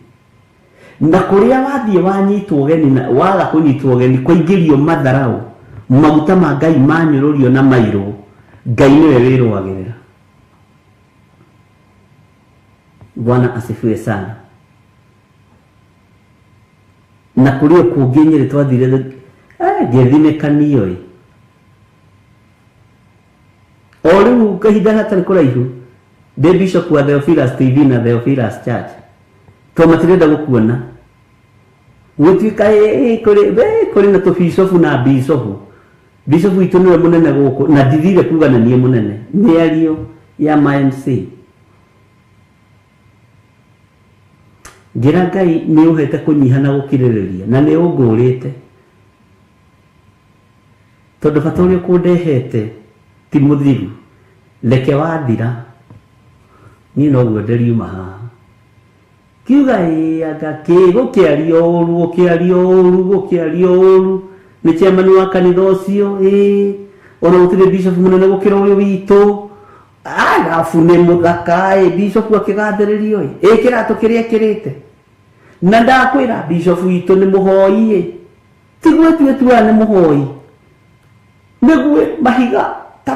[SPEAKER 4] Na kũrĩa wathiĩ wanyitwo ũgeni na waga kũnyitwo ũgeni kũingĩrio matharau maguta ma Ngai manyũrũrio na mairũ, Ngai nĩwe wĩrũagĩrĩra. Bwana asifiwe sana. Na kũrĩa kũngĩ Nyeri twathire ngethimĩkanio ĩ. O rĩu kahinda hatarĩ kũraihu ndĩ bishop wa Theophilus TV na Theophilus Church tũmatirenda gũkuona gũtuĩka kũrĩ na tũbicobu na bicobu. Bicobu witũ nĩwe mũnene gũkũ na ndithire kuga na niĩ mũnene mĩario ya MC. Njĩra Ngai nĩ ũhete kũnyiha na gũkirĩrĩria na nĩ ũngũrĩte tondũ bata ũrĩa kũndehete ti mũthiru. Reke wathira niĩ no gwenderiuma haha kiuga anga gũkĩaria ũru nĩ chairman wa kanitha ũcio ona gũtirĩ bishop mũnene gũkĩra ũrĩa witũ arabu nĩ mũthaka bishop akĩgathĩrĩrio kĩratũ kĩrĩa kĩrĩte na ndakwĩra bishop witũ nĩ mũhoi tiguo tuĩtua nĩ mũhoi nĩguo mahiga ta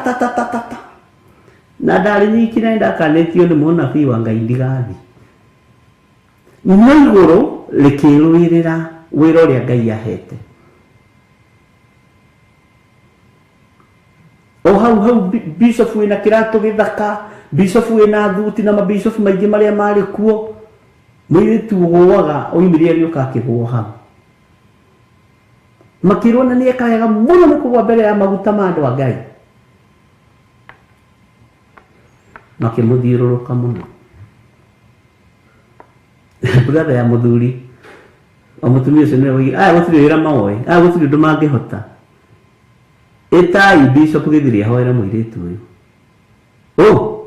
[SPEAKER 4] na ndarĩ nyiki na ndakanĩtio nĩ mũnabii wa Ngai ndigathi no igũrũ rĩkĩrũĩrĩra wĩra ũrĩa Ngai ahete. O hau bishop wĩna kĩratũ gĩthaka, bishop wĩna thuti na mabishop maingĩ marĩa marĩ kuo, mũirĩtu ũgũaga oimire agĩũka akĩgũa hau. Makĩrwo na nĩ eka wega mũno nĩ kũgwa mbere ya maguta ma andũ a Ngai. Makĩmũthiũrũrũka mũno. Brother ya mũthuri o mũtumia ũcio nĩwe oigire gũtirĩ wĩra maoĩ, gũtirĩ ũndũ mangĩhota. Etai bishop gĩthiri ahoera mũirĩtu ũyũ.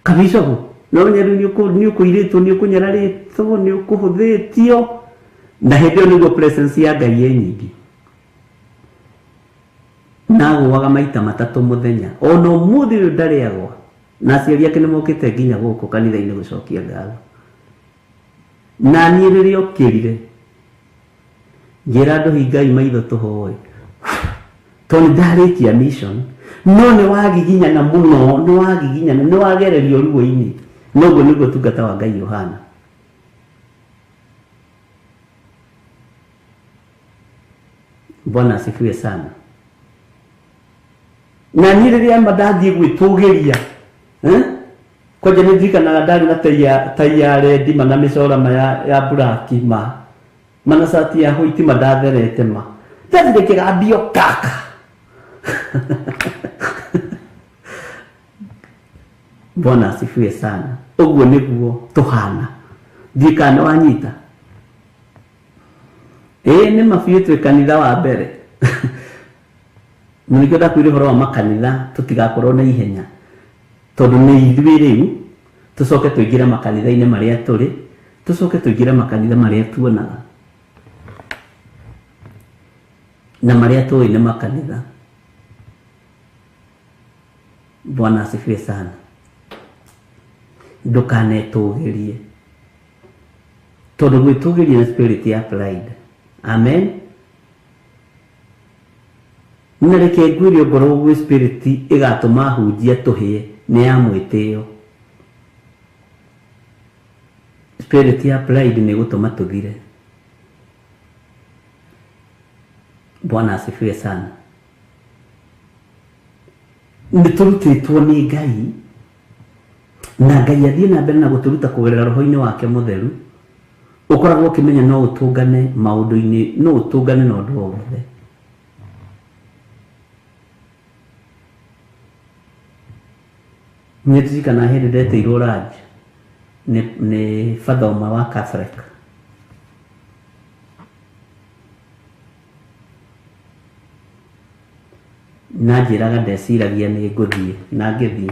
[SPEAKER 4] Kabishop no nyeru nĩ ũkũirĩtwo nĩ ũkũnyararĩtwo nĩ ũkũhũthĩtio na hĩndĩ ĩyo nĩguo presence ya Ngai nyingĩ. Na agũaga maita matatũ mũthenya ona ũmũthĩ ũyũ ndarĩagwa na aciari ake nĩmokĩte nginya gũkũ kanitha-inĩ gũcokia ngatho. Na niĩ rĩrĩa ũkĩrire njĩra andũ hingai maitho tũhoe tondũ ndarĩkia mission no nĩ wagiginyana mũno nĩ wagererio ruo-inĩ noguo nĩguo tungata wa Ngai Yohana. Bwana asifiwe sana. Na niĩ rĩrĩa ndathiĩ gwĩtũgĩria koja nĩ ndirikanaga ndarĩ na tai ya rendi na mĩcora ya buraki mana sati ya white ndatherete ndathire kĩgambio kaka. Bwana asifiwe sana. Ũguo nĩguo tũhana ndikana wanyita nĩ mabiũ twĩ kanitha wa mbere. Nĩkĩo ndakwĩra ũhoro wa makanitha tũtigakorwo na ihenya tondũ nĩ ithuĩ rĩu tũcoke tũingĩre makanitha-inĩ marĩa tũrĩ, tũcoke tũingĩre makanitha marĩa tuonaga na marĩa tũĩ nĩ makanitha. Bwana asifiwe sana. Ndũkanetũgĩrie tondũ gwĩtũgĩria nĩ spirit ya pride. Amen. Na reke ngwĩre ngoro gwĩ spirit ĩgatũma hunjia tũhĩe nĩ ya mwĩtĩo. Spirit ya pride nĩ gũtũma tũthire. Bwana asifiwe sana. Nĩ tũrutĩtwo nĩ Ngai na Ngai athiĩ na mbere na gũtũruta kũgerera roho-inĩ wake mũtheru. Ũkoragwo ũkĩmenya no ũtũngane maũndũ-inĩ, no ũtũngane na ũndũ wothe. Nĩ ndirikana hĩndĩ ndeteirwo ranji nĩ father ũmwe wa Catholic. Na njĩraga ndeciragia nĩ ngũthiĩ na ngĩthiĩ.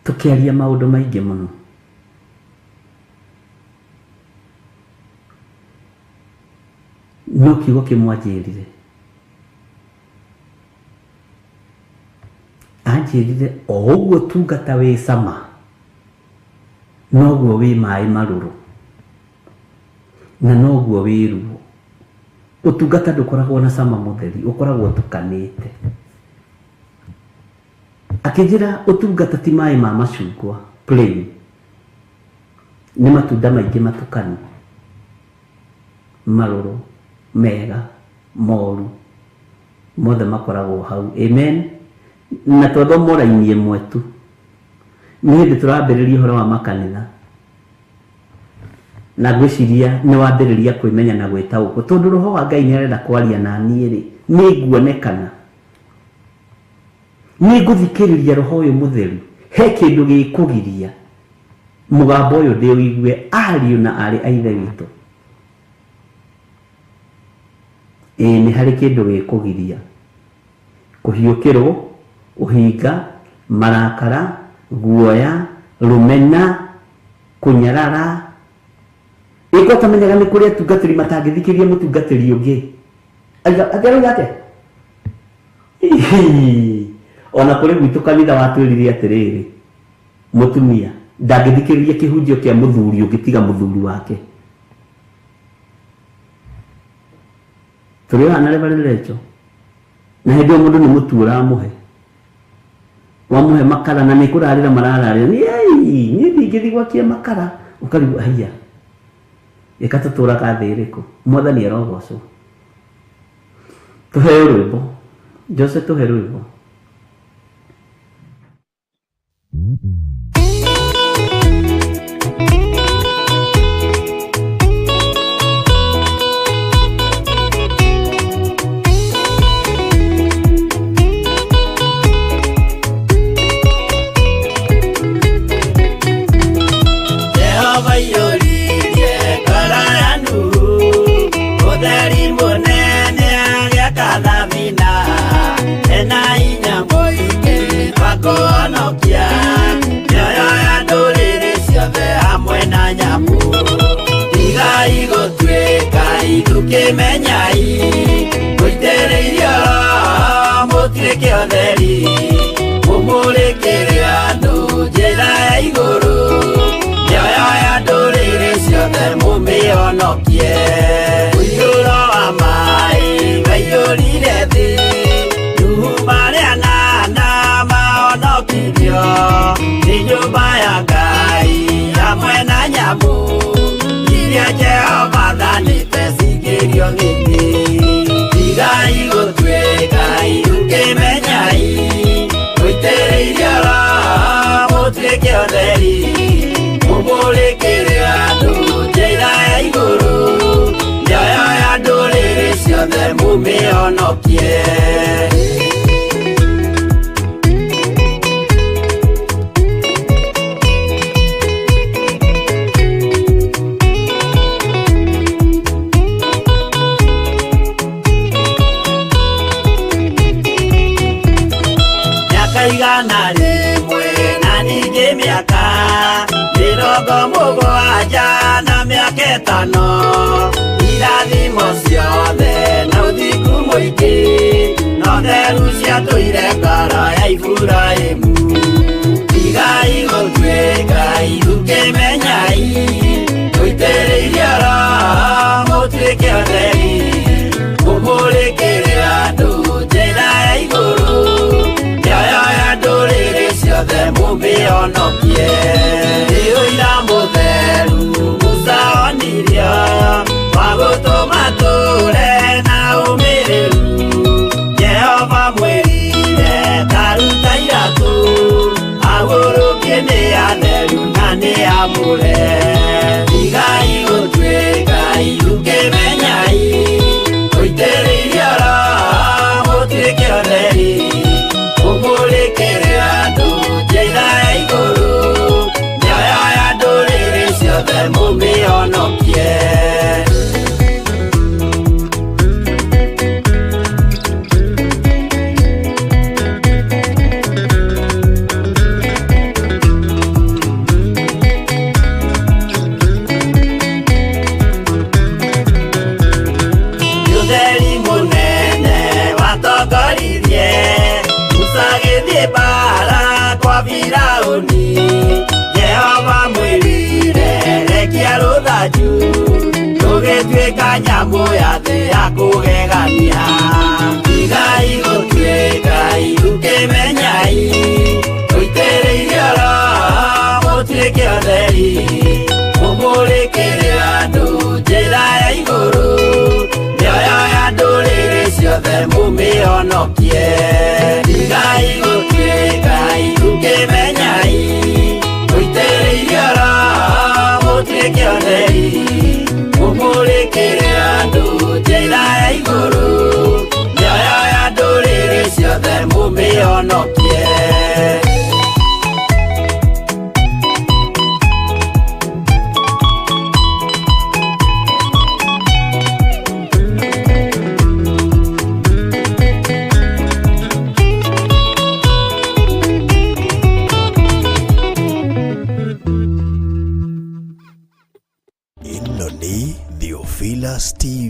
[SPEAKER 4] Tũkĩaria maũndũ maingĩ mũno. no kiugo kimwanjirire anjirire o uguo tungata wi sama noguo wi mai maruru na noguo wi ruo utungata ndukoragwo na sama mutheri ukoragwo tukanite akijira utungata ti mai ma macungwa plain ni matunda maingi matukanu maruru mega moru mothe makoragwo hau amen na todo moraini mwetu ni hindi turambiriria horo wa makanitha na gwiciria ni wambiriria kwimenya na gwitauko tondu roho wa Ngai ni arenda kwaria na niĩ ri ni nguonekana ni nguthikiriria roho uyu mutheru he kindu gikugiria mugambo uyu ndi wigue ariu na ari aithe witu ni hari kindu gikugiria kuhiukirwo uhinga marakara guoya rumena kunyarara iko tamenyaga ni kuria tungatiri matangithikiria mutungatiri ungi agero yake ona kuri gwitu kanitha watwiririe atiriri mutumia ndangithikiriria kihunjio kia muthuri ugitiga muthuri wake turi hana lecho na hindi mundu ni mutura muhe wamuhe makara na nikurarira marararira ni thingithigwa gwakia makara ukaribu haya ikatutura kathiriko mwathani arogocwo tuhe rwimbo Jose tuhe rwimbo
[SPEAKER 5] Menyai kuitereiria mutuike otheri mumurikire andu njira ya iguru nyoyo ya nduriri ciothe mumionokie uiyuro wa mai waiyurire thi nuhu maria na maonokirio ni nyumba ya Ngai hamwe na nyamu iria Jehova thanĩte cingĩrio gĩtĩ tigai gũtuĩka irukemenyai mũitĩrĩirie Roho mũtuĩke ũtheri mũmũrĩkĩre andũ njĩra ya igũrũ nyoyo ya ndũrĩrĩ ciothe mũmĩonokie igana rimwe na ningĩ mĩaka mĩrongo mũgwanja na mĩaka ĩtano irathimo ciothe na ũthingu mũingĩ na ũtheru ciatũire ngoro ya Iburahĩmu tigai gũtuĩka irukĩmenyai mũitĩrĩirie Roho mũtuĩke ũtheri mũmũrĩkĩre andũ njĩra ya igũrũ ciothe mumionokie iũira mũtheru Musa onirio wa gũtũma tũre na ũmĩrĩru Jehova mwĩrire taruta iratũ agũrũkie nĩ atheru na nĩ amũre tigai gũtuĩka irukĩmenyai mũitĩrĩirie Roho mũtuĩke ũtheri mũmũrĩkĩre andũ njĩra ya igũrũ nyoyo ya ndũrĩrĩ ciothe mũmĩonokie Firauni Jehova mwirire rekia ruthanju tugituika nyamu ya thĩ ya kũgegania igai gũtuĩkai ũkĩmenyai ũitĩrĩirie oro mũtuĩke ũtheri mũmũrĩkĩre andũ njĩra ya igũrũ mĩoyo ya ndũrĩrĩ ciothe mũmĩhonokie igai gũtuĩkai ũkĩmenyai ũitĩrĩirie oro mũtuĩke ũtheri mũmũrĩkĩre andũ njĩra ya igũrũ mĩoyo ya ndũrĩrĩ ciothe mũmĩhonokie
[SPEAKER 6] Theophilus TV.